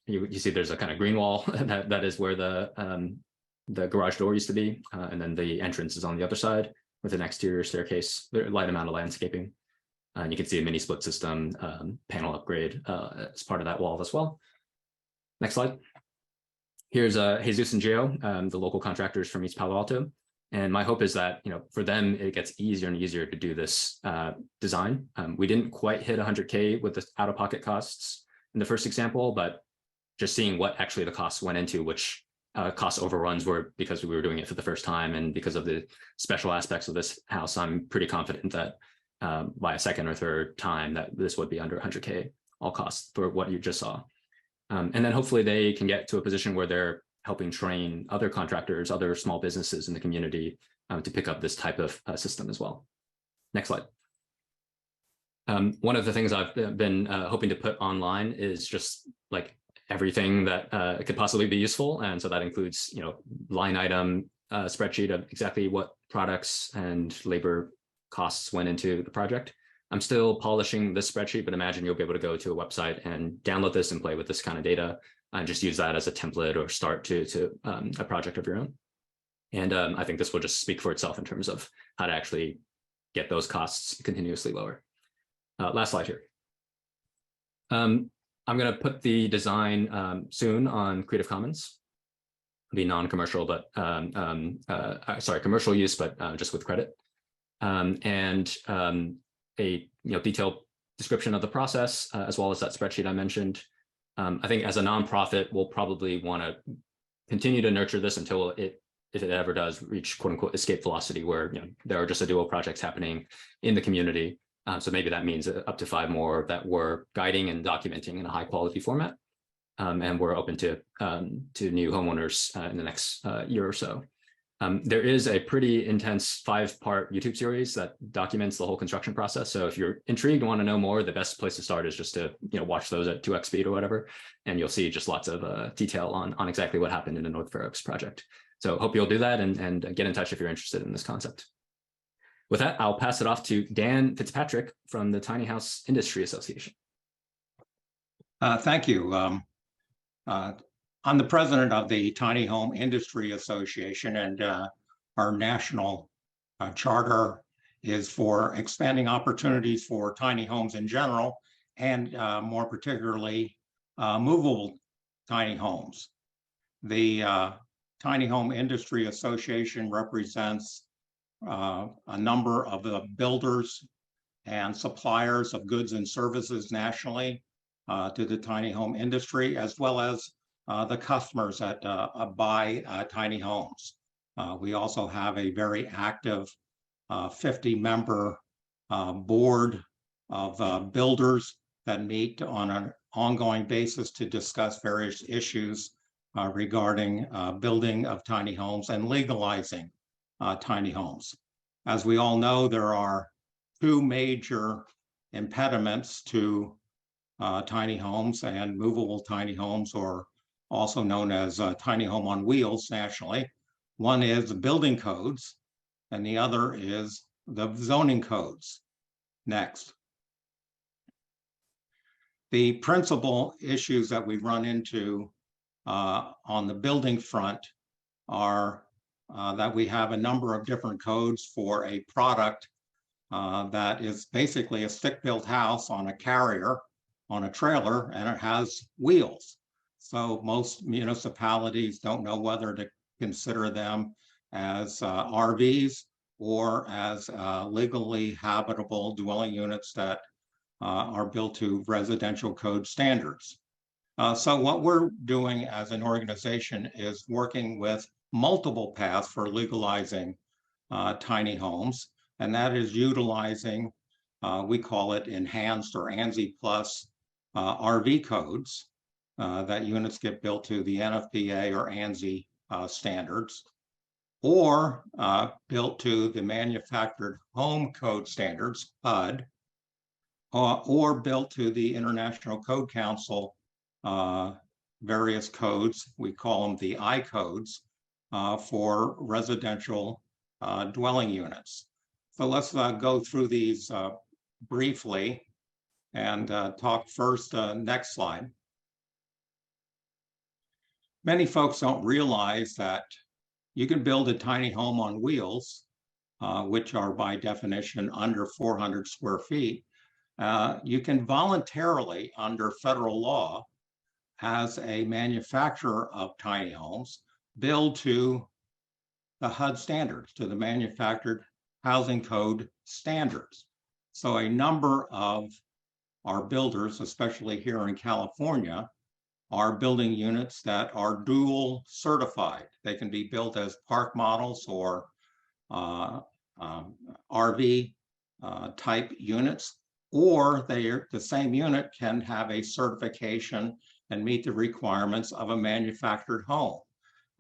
you see there's a kind of green wall that is where the garage door used to be, and then the entrance is on the other side with an exterior staircase, light amount of landscaping. And you can see a mini split system panel upgrade as part of that wall as well. Next slide. Here's Jesus and Gio, the local contractors from East Palo Alto. And my hope is that, for them, it gets easier and easier to do this design. We didn't quite hit 100K with the out-of-pocket costs in the first example, but just seeing what actually the costs went into, which cost overruns were because we were doing it for the first time. And because of the special aspects of this house, I'm pretty confident that by a second or third time that this would be under 100K all costs for what you just saw. And then hopefully they can get to a position where they're helping train other contractors, other small businesses in the community to pick up this type of system as well. Next slide. One of the things I've been hoping to put online is just like everything that could possibly be useful. And so that includes, line item spreadsheet of exactly what products and labor costs went into the project. I'm still polishing this spreadsheet, but imagine you'll be able to go to a website and download this and play with this kind of data and just use that as a template or start to a project of your own. And I think this will just speak for itself in terms of how to actually get those costs continuously lower. Last slide here. I'm going to put the design soon on Creative Commons. It'll be non-commercial, but sorry, commercial use, but just with credit. And a detailed description of the process, as well as that spreadsheet I mentioned. I think as a nonprofit, we'll probably want to continue to nurture this until if it ever does reach quote unquote escape velocity, where there are just a duo projects happening in the community. So maybe that means up to 5 more that we're guiding and documenting in a high quality format. And we're open to new homeowners in the next year or so. There is a pretty intense 5-part YouTube series that documents the whole construction process. So if you're intrigued and want to know more, the best place to start is just to watch those at 2x speed or whatever, and you'll see just lots of detail on exactly what happened in the North Fair Oaks project. So hope you'll do that and get in touch if you're interested in this concept. With that, I'll pass it off to Dan Fitzpatrick from the Tiny House Industry Association. Thank you. I'm the president of the Tiny Home Industry Association, and our national charter is for expanding opportunities for tiny homes in general, and more particularly movable tiny homes. The Tiny Home Industry Association represents a number of the builders and suppliers of goods and services nationally to the tiny home industry, as well as the customers that buy tiny homes. We also have a very active 50-member board of builders that meet on an ongoing basis to discuss various issues regarding building of tiny homes and legalizing tiny homes. As we all know, there are 2 major impediments to tiny homes and movable tiny homes, or also known as tiny home on wheels nationally. One is the building codes, and the other is the zoning codes. Next. The principal issues that we run into on the building front are that we have a number of different codes for a product that is basically a stick-built house on a carrier, on a trailer, and it has wheels. So most municipalities don't know whether to consider them as RVs or as legally habitable dwelling units that are built to residential code standards. So what we're doing as an organization is working with multiple paths for legalizing tiny homes, and that is utilizing, we call it enhanced or ANSI plus RV codes, that units get built to the NFPA or ANSI standards, or built to the manufactured home code standards, HUD, or built to the International Code Council various codes, we call them the I codes, for residential dwelling units. So let's go through these briefly and talk first, next slide. Many folks don't realize that you can build a tiny home on wheels, which are by definition under 400 square feet. You can voluntarily, under federal law, as a manufacturer of tiny homes, build to the HUD standards, to the Manufactured Housing Code standards. So a number of our builders, especially here in California, are building units that are dual certified. They can be built as park models or RV type units, or the same unit can have a certification and meet the requirements of a manufactured home.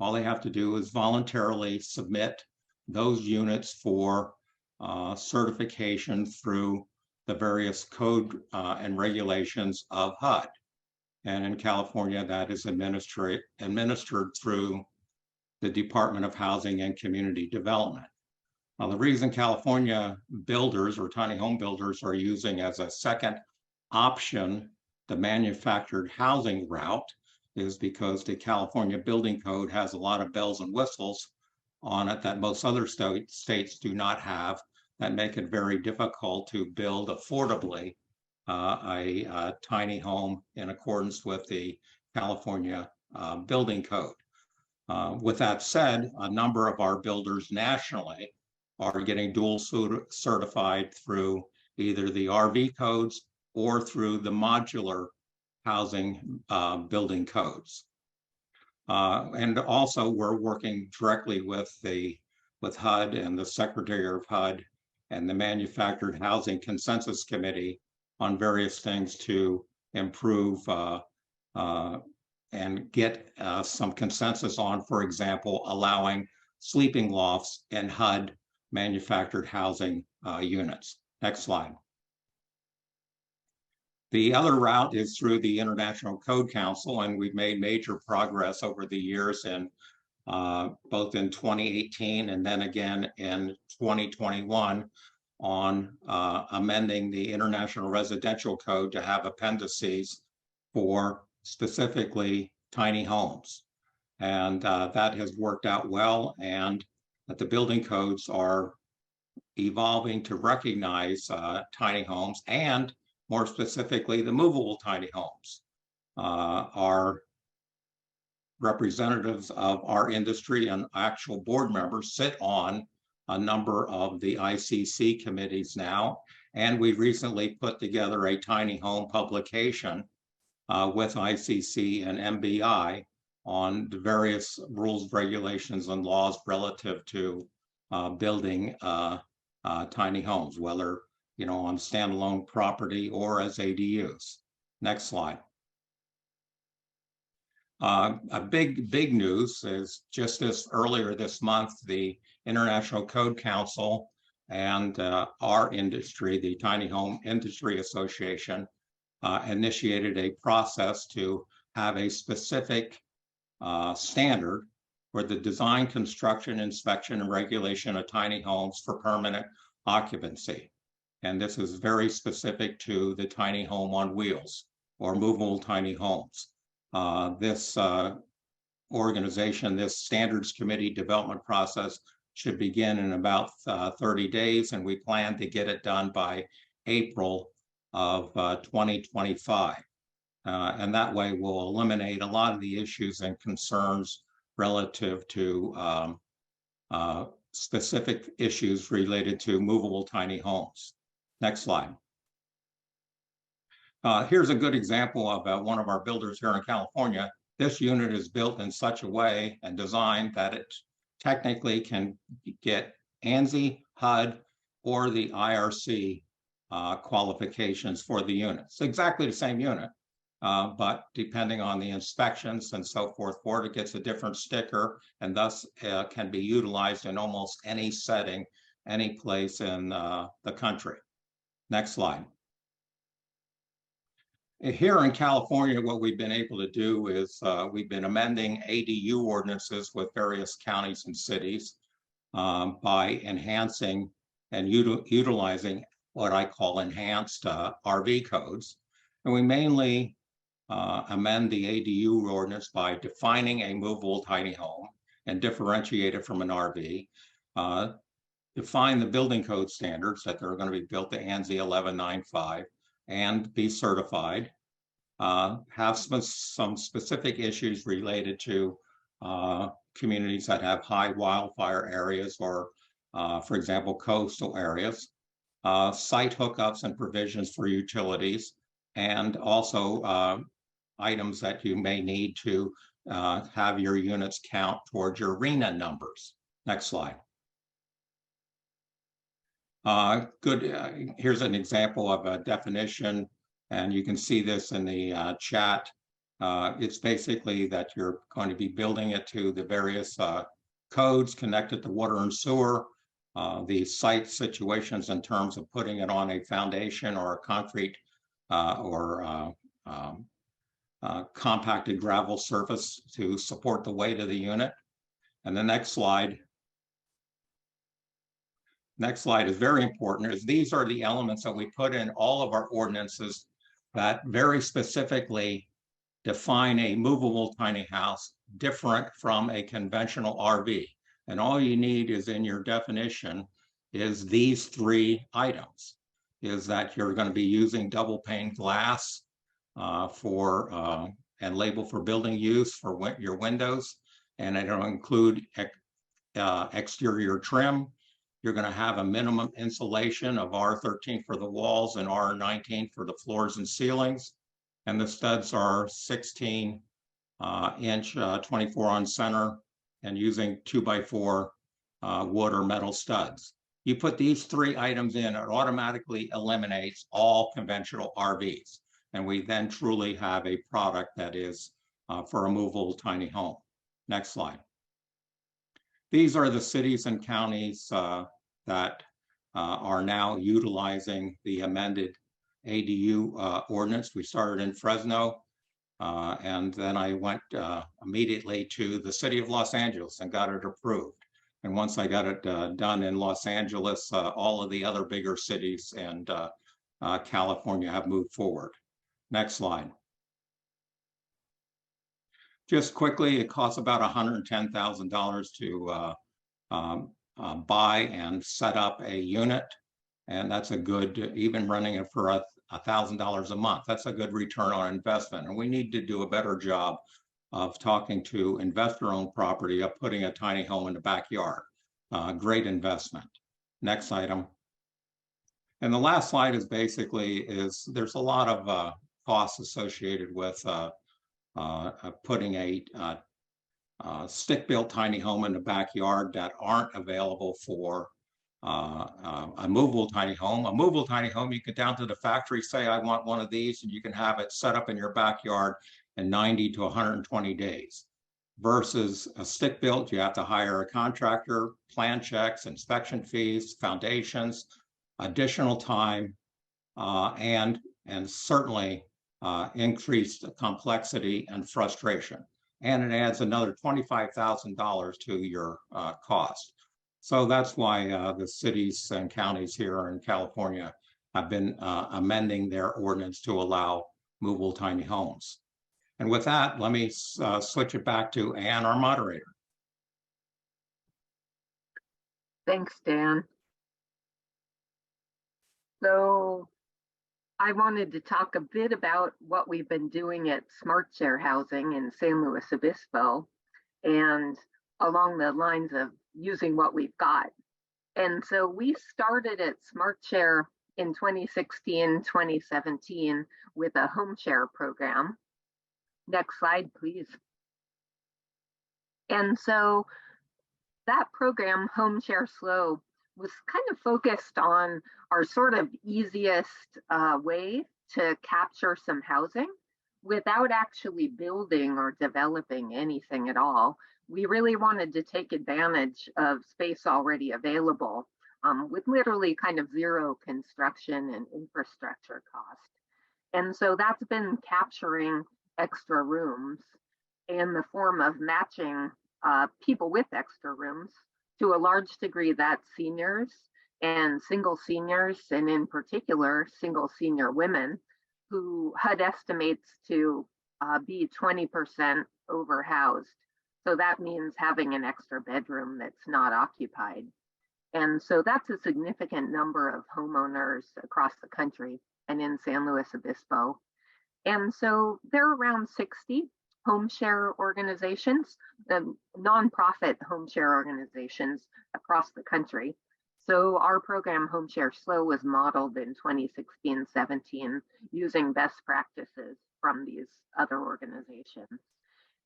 All they have to do is voluntarily submit those units for certification through the various code and regulations of HUD. And in California, that is administered through the Department of Housing and Community Development. Now, the reason California builders or tiny home builders are using as a second option the manufactured housing route is because the California Building Code has a lot of bells and whistles on it that most other states do not have, that make it very difficult to build affordably a tiny home in accordance with the California Building Code. With that said, a number of our builders nationally are getting dual certified through either the RV codes or through the modular housing building codes. And also we're working directly with HUD and the Secretary of HUD and the Manufactured Housing Consensus Committee on various things to improve and get some consensus on, for example, allowing sleeping lofts in HUD manufactured housing units. Next slide. The other route is through the International Code Council, and we've made major progress over the years in both in 2018 and then again in 2021 on amending the International Residential Code to have appendices for specifically tiny homes. And that has worked out well, and that the building codes are evolving to recognize tiny homes, and more specifically, the movable tiny homes. Our representatives of our industry and actual board members sit on a number of the ICC committees now, and we recently put together a tiny home publication with ICC and MBI on the various rules, regulations, and laws relative to building tiny homes, whether on standalone property or as ADUs. Next slide. A big news is just earlier this month, the International Code Council and our industry, the Tiny Home Industry Association, initiated a process to have a specific standard for the design, construction, inspection, and regulation of tiny homes for permanent occupancy. And this is very specific to the tiny home on wheels or movable tiny homes. This organization, this standards committee development process should begin in about 30 days, and we plan to get it done by April of 2025. And that way we'll eliminate a lot of the issues and concerns relative to specific issues related to movable tiny homes. Next slide. Here's a good example of one of our builders here in California. This unit is built in such a way and designed that it technically can get ANSI, HUD, or the IRC qualifications for the unit. It's exactly the same unit, but depending on the inspections and so forth for it, it gets a different sticker and thus can be utilized in almost any setting, any place in the country. Next slide. Here in California, what we've been able to do is we've been amending ADU ordinances with various counties and cities by enhancing and utilizing what I call enhanced RV codes. And we mainly amend the ADU ordinance by defining a movable tiny home and differentiate it from an RV, define the building code standards that they're going to be built to ANSI 1195 and be certified, have some specific issues related to communities that have high wildfire areas or, for example, coastal areas, site hookups and provisions for utilities, and also items that you may need to have your units count towards your RENA numbers. Next slide. Here's an example of a definition, and you can see this in the chat. It's basically that you're going to be building it to the various codes connected to water and sewer, the site situations in terms of putting it on a foundation or a concrete or compacted gravel surface to support the weight of the unit. And the next slide is very important, is these are the elements that we put in all of our ordinances that very specifically define a movable tiny house different from a conventional RV. And all you need is in your definition is these three items, is that you're going to be using double pane glass and label for building use for your windows, and it'll include exterior trim. You're going to have a minimum insulation of R13 for the walls and R19 for the floors and ceilings. And the studs are 16 inch 24 on center and using 2x4 wood or metal studs. You put these three items in, it automatically eliminates all conventional RVs. And we then truly have a product that is for a movable tiny home. Next slide. These are the cities and counties that are now utilizing the amended ADU ordinance. We started in Fresno, and then I went immediately to the city of Los Angeles and got it approved. And once I got it done in Los Angeles, all of the other bigger cities and California have moved forward. Next slide. Just quickly, it costs about $110,000 to buy and set up a unit. And that's a good, even running it for $1,000 a month, that's a good return on investment. And we need to do a better job of talking to investor-owned property, of putting a tiny home in the backyard. Great investment. Next item. And the last slide is basically, there's a lot of costs associated with putting a stick-built tiny home in the backyard that aren't available for a movable tiny home. A movable tiny home, you get down to the factory, say, I want one of these, and you can have it set up in your backyard in 90 to 120 days. Versus a stick-built, you have to hire a contractor, plan checks, inspection fees, foundations, additional time, and certainly increased complexity and frustration. And it adds another $25,000 to your cost. So that's why the cities and counties here in California have been amending their ordinance to allow movable tiny homes. And with that, let me switch it back to Ann, our moderator. Thanks, Dan. So I wanted to talk a bit about what we've been doing at Smart Share Housing in San Luis Obispo, and along the lines of using what we've got. And so we started at Smart Share in 2016, 2017 with a home share program. Next slide, please. And so that program, Home Share Slow, was kind of focused on our sort of easiest way to capture some housing without actually building or developing anything at all. We really wanted to take advantage of space already available with literally kind of zero construction and infrastructure cost. And so that's been capturing extra rooms in the form of matching people with extra rooms. To a large degree, that's seniors and single seniors, and in particular, single senior women who HUD estimates to be 20% overhoused. So that means having an extra bedroom that's not occupied. And so that's a significant number of homeowners across the country and in San Luis Obispo. And so there are around 60 home share organizations, nonprofit home share organizations across the country. So our program, Home Share Slow, was modeled in 2016-17 using best practices from these other organizations.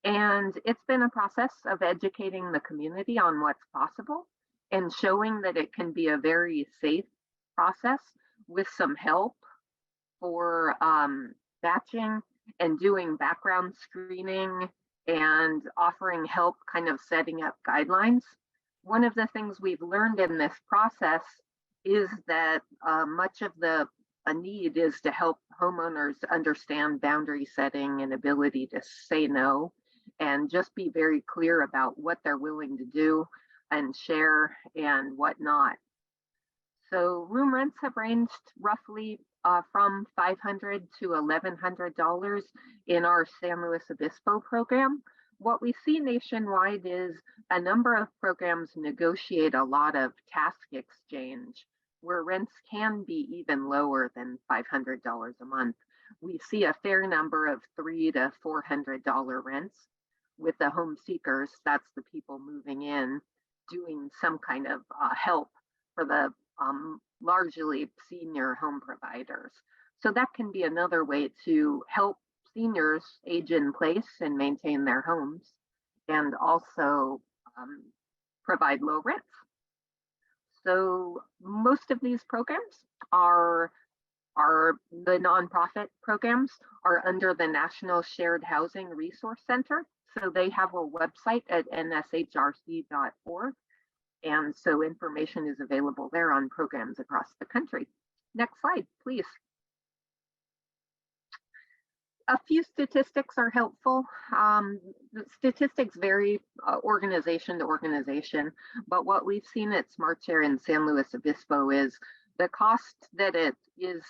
And it's been a process of educating the community on what's possible and showing that it can be a very safe process with some help for batching and doing background screening and offering help kind of setting up guidelines. One of the things we've learned in this process is that much of the need is to help homeowners understand boundary setting and ability to say no, and just be very clear about what they're willing to do and share and what not. So room rents have ranged roughly from $500 to $1,100 in our San Luis Obispo program. What we see nationwide is a number of programs negotiate a lot of task exchange, where rents can be even lower than $500 a month. We see a fair number of $300 to $400 rents, with the home seekers, that's the people moving in, doing some kind of help for the largely senior home providers. So that can be another way to help seniors age in place and maintain their homes, and also provide low rents. So most of these programs are the nonprofit programs are under the National Shared Housing Resource Center. So they have a website at nshrc.org. And so information is available there on programs across the country. Next slide, please. A few statistics are helpful. The statistics vary organization to organization, but what we've seen at Smart Share in San Luis Obispo is the cost that it is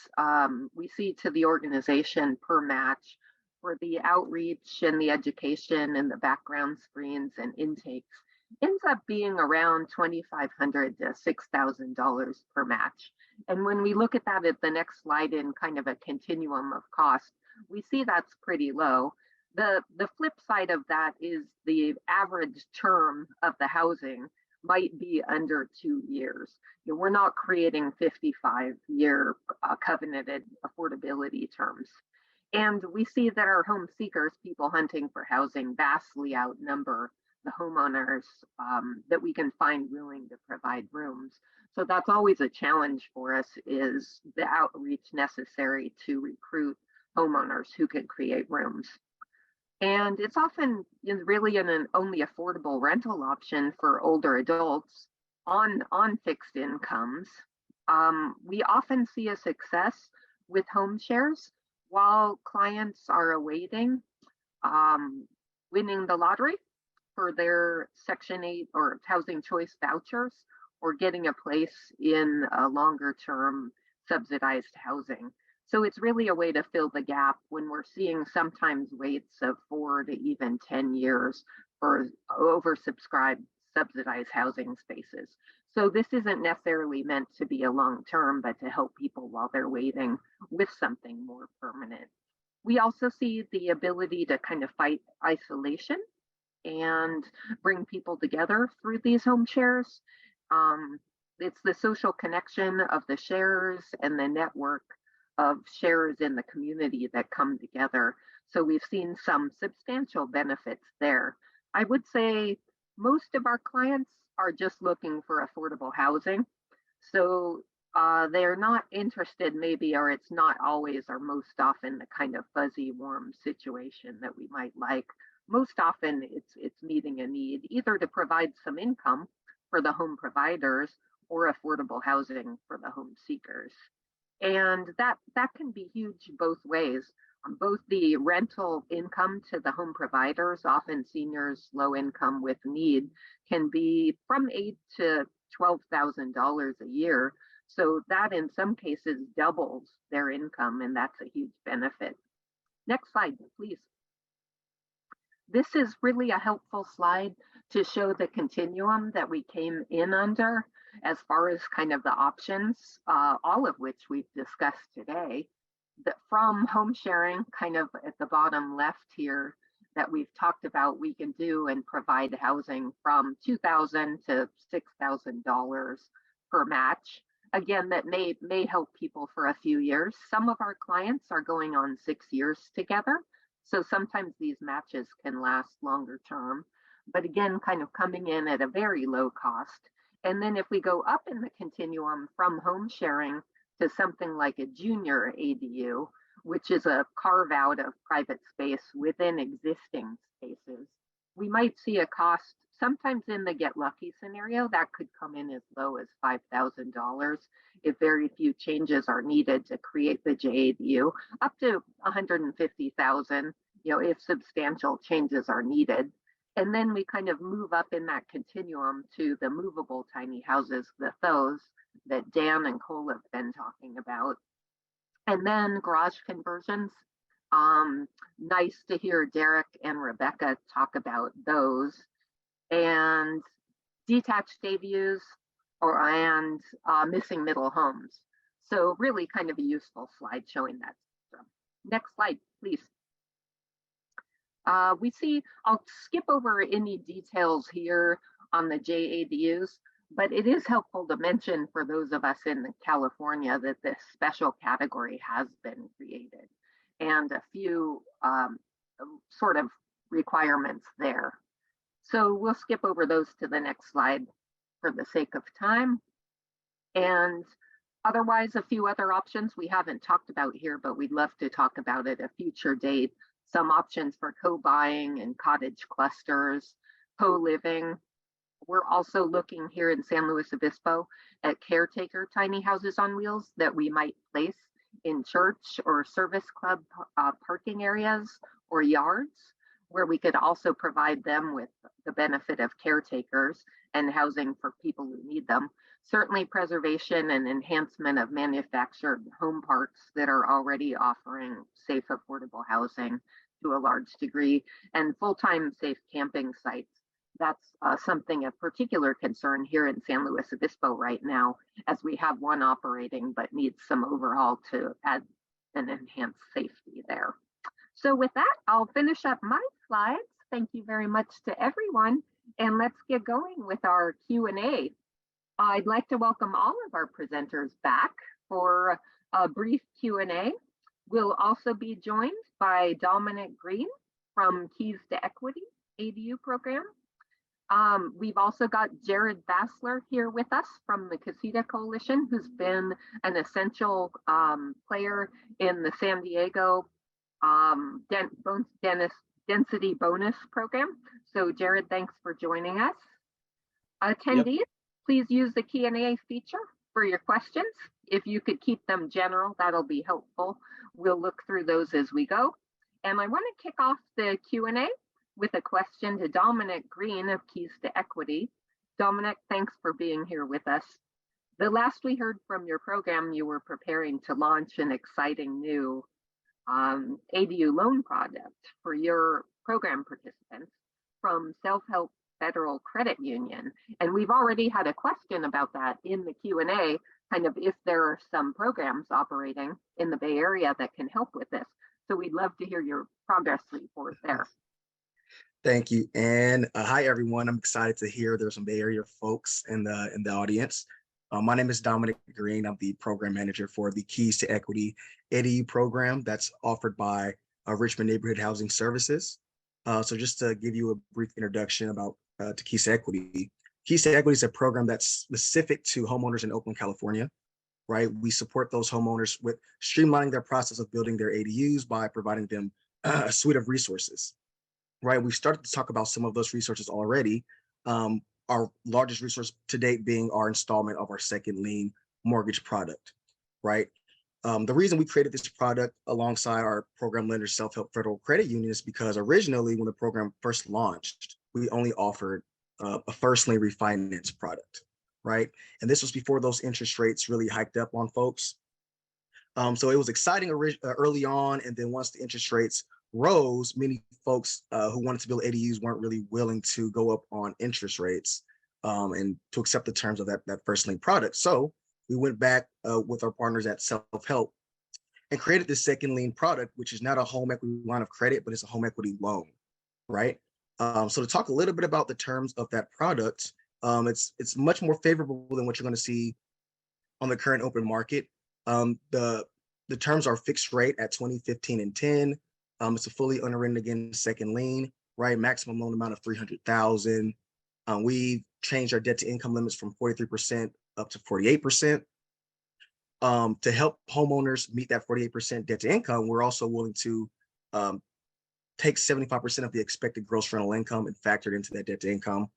we see to the organization per match for the outreach and the education and the background screens and intakes ends up being around $2,500 to $6,000 per match. And when we look at that at the next slide in kind of a continuum of cost, we see that's pretty low. The flip side of that is the average term of the housing might be under 2 years. You know, we're not creating 55-year covenanted affordability terms. And we see that our home seekers, people hunting for housing, vastly outnumber the homeowners that we can find willing to provide rooms. So that's always a challenge for us, is the outreach necessary to recruit homeowners who can create rooms. And it's often really an only affordable rental option for older adults on fixed incomes. We often see a success with home shares while clients are awaiting winning the lottery for their Section 8 or Housing Choice vouchers, or getting a place in a longer term subsidized housing. So it's really a way to fill the gap when we're seeing sometimes waits of 4 to even 10 years for oversubscribed subsidized housing spaces. So this isn't necessarily meant to be a long term, but to help people while they're waiting with something more permanent. We also see the ability to kind of fight isolation and bring people together through these home shares. It's the social connection of the sharers and the network of sharers in the community that come together. So we've seen some substantial benefits there. I would say most of our clients are just looking for affordable housing. So they're not interested maybe, or it's not always or most often the kind of fuzzy warm situation that we might like. Most often it's meeting a need either to provide some income for the home providers or affordable housing for the home seekers. And that can be huge both ways. Both the rental income to the home providers, often seniors low income with need, can be from $8,000 to $12,000 a year. So that in some cases doubles their income, and that's a huge benefit. Next slide, please. This is really a helpful slide to show the continuum that we came in under as far as kind of the options, all of which we've discussed today. That from home sharing, kind of at the bottom left here, that we've talked about, we can do and provide housing from $2,000 to $6,000 per match. Again, that may help people for a few years. Some of our clients are going on 6 years together, so sometimes these matches can last longer term. But again, kind of coming in at a very low cost. And then if we go up in the continuum from home sharing to something like a junior ADU, which is a carve out of private space within existing spaces, we might see a cost sometimes in the get lucky scenario that could come in as low as $5,000 if very few changes are needed to create the JADU, up to $150,000, if substantial changes are needed. And then we kind of move up in that continuum to the movable tiny houses, those that Dan and Cole have been talking about. And then garage conversions. Nice to hear Derek and Rebecca talk about those. And detached ADUs and missing middle homes. So really kind of a useful slide showing that. Next slide, please. We see, I'll skip over any details here on the JADUs, but it is helpful to mention for those of us in California that this special category has been created and a few sort of requirements there. So we'll skip over those to the next slide for the sake of time. And otherwise, a few other options we haven't talked about here, but we'd love to talk about at a future date. Some options for co-buying and cottage clusters, co-living. We're also looking here in San Luis Obispo at caretaker tiny houses on wheels that we might place in church or service club parking areas or yards, where we could also provide them with the benefit of caretakers and housing for people who need them. Certainly preservation and enhancement of manufactured home parks that are already offering safe, affordable housing to a large degree, and full-time safe camping sites. That's something of particular concern here in San Luis Obispo right now, as we have one operating but needs some overhaul to add and enhance safety there. So with that, I'll finish up my slides. Thank you very much to everyone, and let's get going with our Q&A. I'd like to welcome all of our presenters back for a brief Q&A. We'll also be joined by Dominic Green from Keys to Equity ADU program. We've also got Jared Bassler here with us from the Casita Coalition, who's been an essential player in the San Diego density bonus program. So Jared, thanks for joining us. Attendees, please use the Q&A feature for your questions. If you could keep them general, that'll be helpful. We'll look through those as we go. And I want to kick off the Q&A with a question to Dominic Green of Keys to Equity. Dominic, thanks for being here with us. The last we heard from your program, you were preparing to launch an exciting new ADU loan product for your program participants, from self-help federal credit union. And we've already had a question about that in the Q&A, kind of if there are some programs operating in the Bay Area that can help with this. So we'd love to hear your progress report there. Thank you. And hi, everyone. I'm excited to hear there's some Bay Area folks in the audience. My name is Dominic Green. I'm the program manager for the Keys to Equity ADU program that's offered by Richmond Neighborhood Housing Services. So just to give you a brief introduction about to Keys to Equity. Keys to Equity is a program that's specific to homeowners in Oakland, California, right? We support those homeowners with streamlining their process of building their ADUs by providing them a suite of resources, right? We've started to talk about some of those resources already. Our largest resource to date being our installment of our second lien mortgage product, right? The reason we created this product alongside our program lender Self-Help Federal Credit Union is because originally when the program first launched, we only offered a first lien refinance product, right? And this was before those interest rates really hiked up on folks. So it was exciting early on, and then once the interest rates rose, many folks who wanted to build ADUs weren't really willing to go up on interest rates and to accept the terms of that first lien product. So we went back with our partners at Self-Help and created this second lien product, which is not a home equity line of credit, but it's a home equity loan, right? So to talk a little bit about the terms of that product, it's much more favorable than what you're going to see on the current open market. The terms are fixed rate at 20, 15, and 10. It's a fully underwritten again second lien, right? Maximum loan amount of $300,000. We've changed our debt to income limits from 43% up to 48%. To help homeowners meet that 48% debt to income, we're also willing to take 75% of the expected gross rental income and factor it into that debt to income.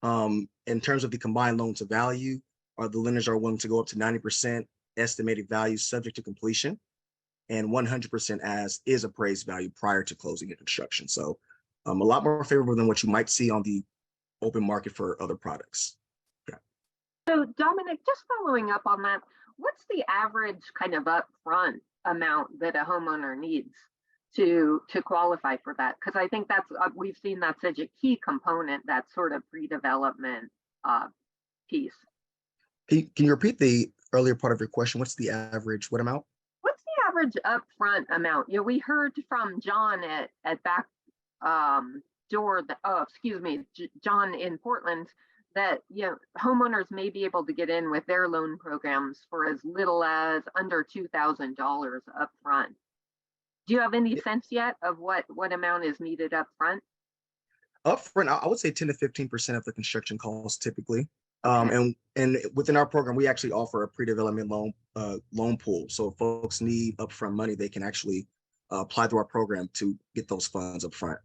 In terms of the combined loan to value, the lenders are willing to go up to 90% estimated value subject to completion, and 100% as is appraised value prior to closing and construction. So a lot more favorable than what you might see on the open market for other products. Yeah. So Dominic, just following up on that, what's the average kind of upfront amount that a homeowner needs to qualify for that? Because I think that's, we've seen that's such a key component, that sort of pre-development piece. Can you repeat the earlier part of your question? What's the average, what amount? What's the average upfront amount? You know, we heard from John at back door, John in Portland, that, you know, homeowners may be able to get in with their loan programs for as little as under $2,000 upfront. Do you have any sense yet of what amount is needed upfront? Upfront, I would say 10 to 15% of the construction costs typically. Okay. And within our program, we actually offer a pre-development loan pool. So if folks need upfront money, they can actually apply through our program to get those funds upfront.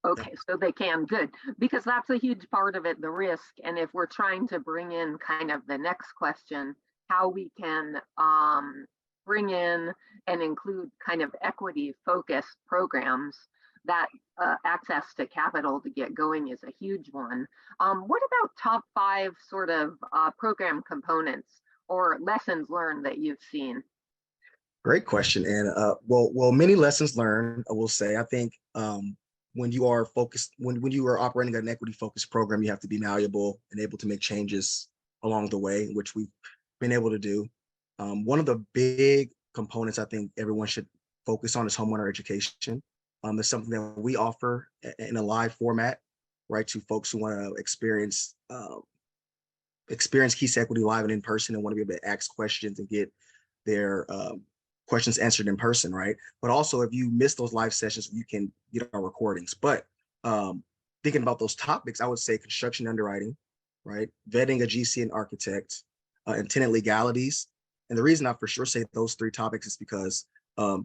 Okay, so they can, good, because that's a huge part of it, the risk. And if we're trying to bring in kind of the next question, how we can bring in and include kind of equity focused programs, that access to capital to get going is a huge one. What about top 5 sort of program components or lessons learned that you've seen? Great question. And well, many lessons learned, I will say. I think when you are focused, when you are operating an equity focused program, you have to be malleable and able to make changes along the way, which we've been able to do. One of the big components I think everyone should focus on is homeowner education. It's something that we offer in a live format, right, to folks who want to experience Keys to Equity live and in person and want to be able to ask questions and get their questions answered in person, right? But also, if you miss those live sessions, you can get our recordings. But thinking about those topics, I would say construction underwriting, right? Vetting a GC and architect, and tenant legalities. And the reason I for sure say those 3 topics is because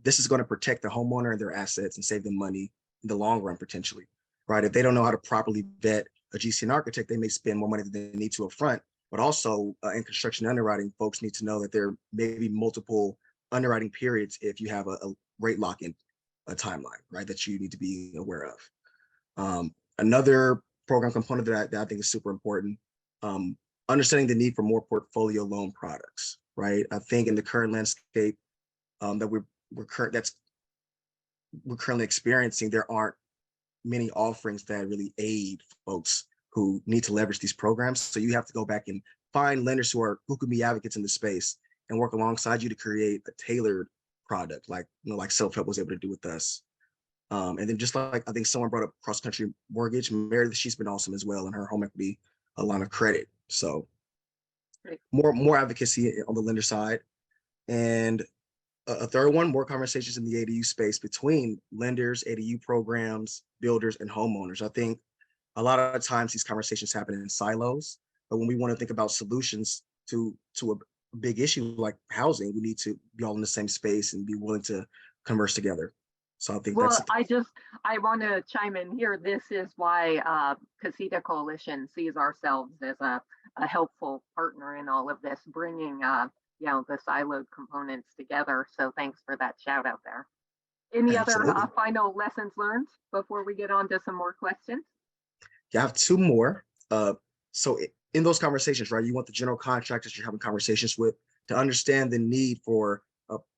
this is going to protect the homeowner and their assets and save them money in the long run, potentially, right? If they don't know how to properly vet a GC and architect, they may spend more money than they need to up front. But also in construction underwriting, folks need to know that there may be multiple underwriting periods if you have a rate lock-in timeline, right, that you need to be aware of. Another program component that I think is super important, understanding the need for more portfolio loan products, right? I think in the current landscape that we're currently experiencing, there aren't many offerings that really aid folks who need to leverage these programs. So you have to go back and find lenders who can be advocates in the space and work alongside you to create a tailored product, like like Self-Help was able to do with us. And then just like I think someone brought up cross-country mortgage, Meredith, she's been awesome as well in her home equity line of credit. So more advocacy on the lender side. And a third one, more conversations in the ADU space between lenders, ADU programs, builders, and homeowners. I think a lot of times these conversations happen in silos, but when we want to think about solutions to a big issue like housing, we need to be all in the same space and be willing to converse together. So I think Well, that's I want to chime in here. This is why Casita Coalition sees ourselves as a helpful partner in all of this, bringing the siloed components together. So thanks for that shout out there. Any Absolutely. other final lessons learned before we get on to some more questions? You have two more. So in those conversations, right, you want the general contractors you're having conversations with to understand the need for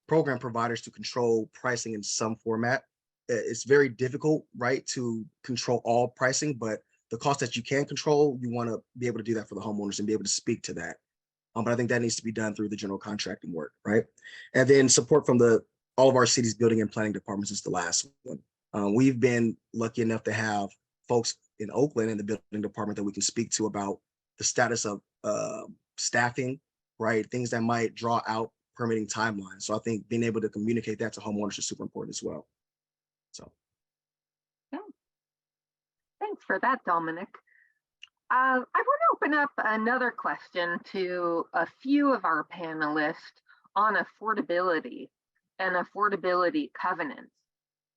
program providers to control pricing in some format. It's very difficult, right, to control all pricing, but the cost that you can control, you want to be able to do that for the homeowners and be able to speak to that. But I think that needs to be done through the general contracting work, right? And then support from all of our city's building and planning departments is the last one. We've been lucky enough to have folks in Oakland in the building department that we can speak to about the status of staffing, right? Things that might draw out permitting timelines. So I think being able to communicate that to homeowners is super important as well. So. Yeah. Thanks for that, Dominic. I want to open up another question to a few of our panelists on affordability and affordability covenants,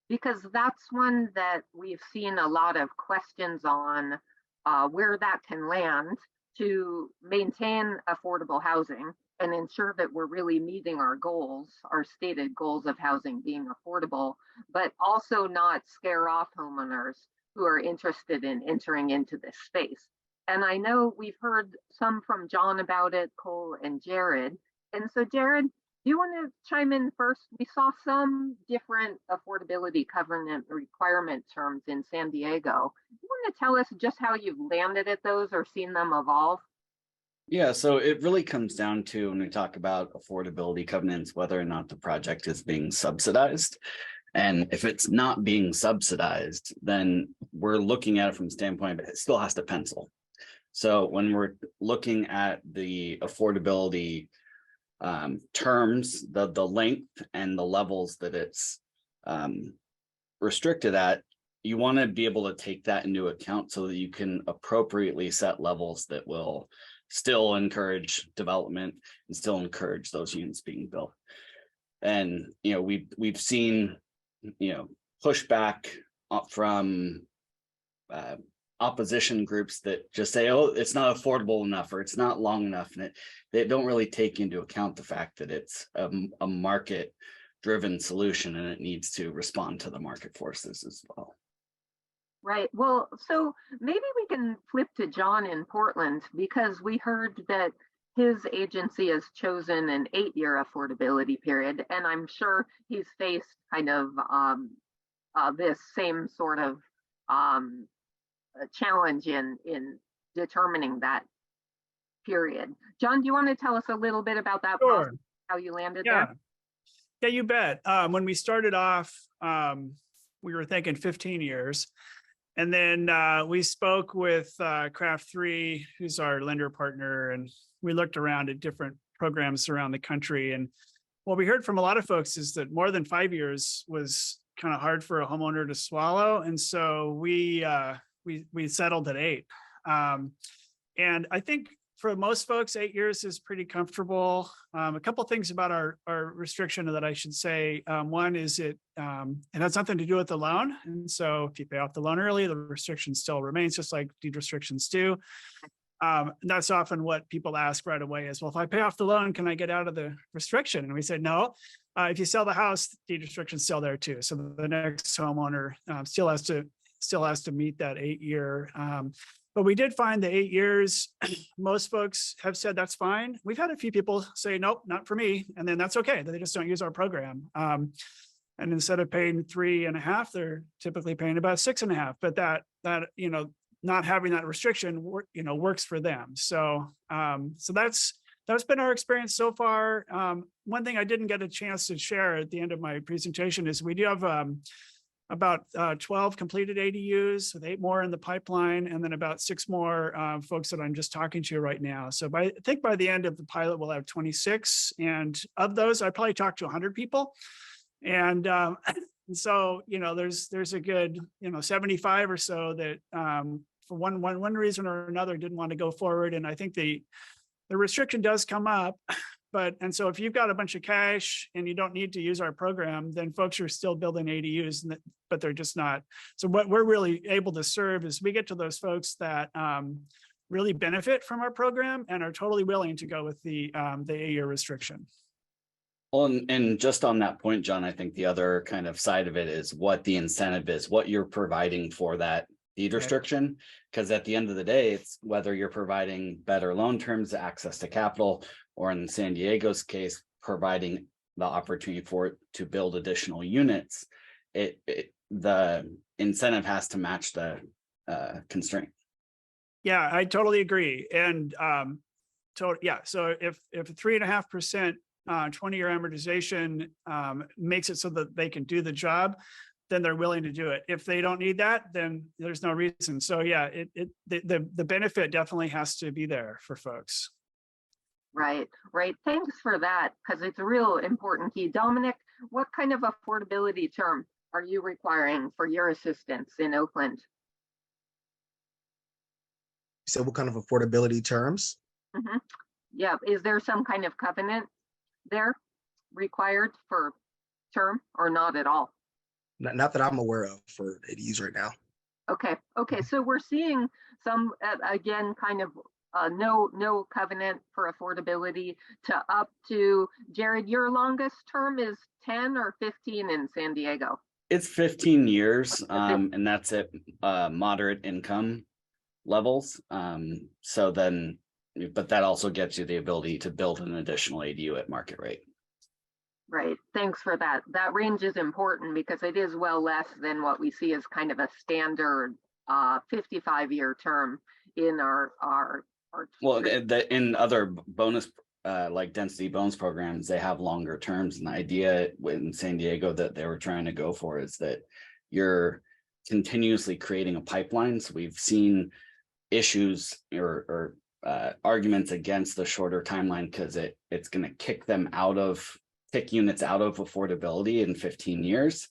because that's one that we've seen a lot of questions on where that can land to maintain affordable housing and ensure that we're really meeting our goals, our stated goals of housing being affordable, but also not scare off homeowners who are interested in entering into this space. And I know we've heard some from John about it, Cole and Jared. And so Jared, do you want to chime in first? We saw some different affordability covenant requirement terms in San Diego. You want to tell us just how you've landed at those or seen them evolve? Yeah, so it really comes down to, when we talk about affordability covenants, whether or not the project is being subsidized. And if it's not being subsidized, then we're looking at it from the standpoint, but it still has to pencil. So when we're looking at the affordability terms, the length and the levels that it's restricted at, you want to be able to take that into account so that you can appropriately set levels that will still encourage development and still encourage those units being built. And we've seen pushback from opposition groups that just say, oh, it's not affordable enough, or it's not long enough, and they don't really take into account the fact that it's a market driven solution and it needs to respond to the market forces as well. Right. Well, so maybe we can flip to John in Portland, because we heard that his agency has chosen an 8-year affordability period, and I'm sure he's faced kind of this same sort of challenge in determining that period. John, do you want to tell us a little bit about that process, how you landed there? Yeah, you bet. When we started off, we were thinking 15 years. And then we spoke with Craft 3, who's our lender partner, and we looked around at different programs around the country. And what we heard from a lot of folks is that more than 5 years was kind of hard for a homeowner to swallow. And so we settled at 8. And I think for most folks, 8 years is pretty comfortable. A couple of things about our restriction that I should say. One is it has something to do with the loan. And so if you pay off the loan early, the restriction still remains, just like deed restrictions do. And that's often what people ask right away is, well, if I pay off the loan, can I get out of the restriction? And we say, no. If you sell the house, deed restriction's still there too. So the next homeowner still has to meet that 8-year. But we did find the 8 years, most folks have said that's fine. We've had a few people say, nope, not for me. And then that's okay. They just don't use our program. And instead of paying 3.5, they're typically paying about 6.5. But that not having that restriction, works for them. So, so that's been our experience so far. One thing I didn't get a chance to share at the end of my presentation is we do have about 12 completed ADUs with 8 more in the pipeline, and then about 6 more folks that I'm just talking to right now. So I think by the end of the pilot, we'll have 26. And of those, I probably talked to 100 people. And so, there's a good, 75 or so that for one reason or another didn't want to go forward. And I think the restriction does come up. And so if you've got a bunch of cash and you don't need to use our program, then folks are still building ADUs, but they're just not. So what we're really able to serve is we get to those folks that really benefit from our program and are totally willing to go with the 8-year restriction. Well, and just on that point, John, I think the other kind of side of it is what the incentive is, what you're providing for that deed restriction. Because at the end of the day, it's whether you're providing better loan terms, access to capital, or in San Diego's case, providing the opportunity for it to build additional units. The incentive has to match the constraint. Yeah, I totally agree. And so if a 3.5% 20-year amortization makes it so that they can do the job, then they're willing to do it. If they don't need that, then there's no reason. So yeah, the benefit definitely has to be there for folks. Right. Thanks for that, because it's a real important key. Dominic, what kind of affordability term are you requiring for your assistance in Oakland? So what kind of affordability terms? Mm-hmm. Yeah, is there some kind of covenant there required for term or not at all? Not that I'm aware of for ADUs right now. Okay. So we're seeing some, again, kind of no covenant for affordability to up to, Jared, your longest term is 10 or 15 in San Diego? It's 15 years, and that's at moderate income levels. So then, but that also gets you the ability to build an additional ADU at market rate. Right. Thanks for that. That range is important because it is well less than what we see as kind of a standard 55-year term in our well, in other bonus like density bonus programs, they have longer terms. And the idea in San Diego that they were trying to go for is that you're continuously creating a pipeline. So we've seen issues or arguments against the shorter timeline because it's going to kick units out of affordability in 15 years.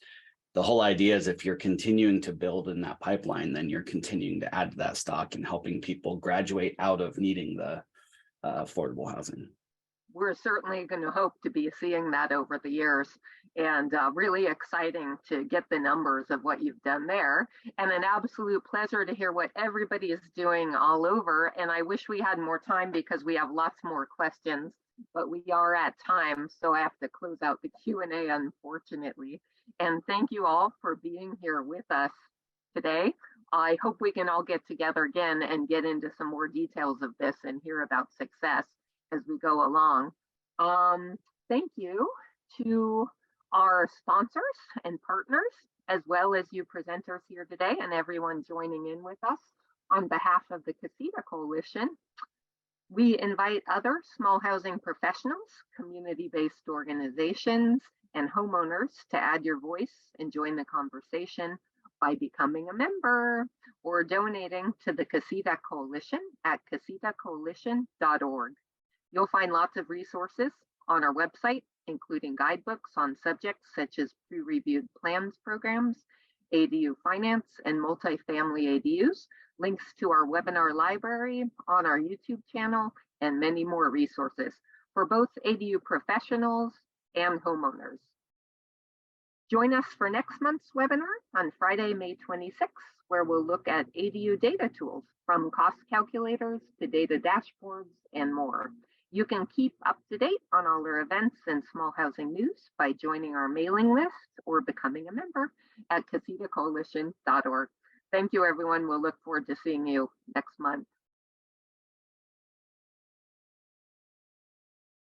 The whole idea is if you're continuing to build in that pipeline, then you're continuing to add to that stock and helping people graduate out of needing the affordable housing. We're certainly going to hope to be seeing that over the years, and really exciting to get the numbers of what you've done there, and an absolute pleasure to hear what everybody is doing all over. And I wish we had more time because we have lots more questions, but we are at time, so I have to close out the Q&A, unfortunately. And thank you all for being here with us today. I hope we can all get together again and get into some more details of this and hear about success as we go along. Thank you to our sponsors and partners, as well as you presenters here today and everyone joining in with us. On behalf of the Casita Coalition, we invite other small housing professionals, community-based organizations, and homeowners to add your voice and join the conversation by becoming a member or donating to the Casita Coalition at casitacoalition.org. You'll find lots of resources on our website, including guidebooks on subjects such as pre-reviewed plans programs, ADU finance, and multifamily ADUs, links to our webinar library on our YouTube channel, and many more resources for both ADU professionals and homeowners. Join us for next month's webinar on Friday, May 26th, where we'll look at ADU data tools, from cost calculators to data dashboards and more. You can keep up to date on all our events and small housing news by joining our mailing list or becoming a member at casitacoalition.org. Thank you, everyone. We'll look forward to seeing you next month.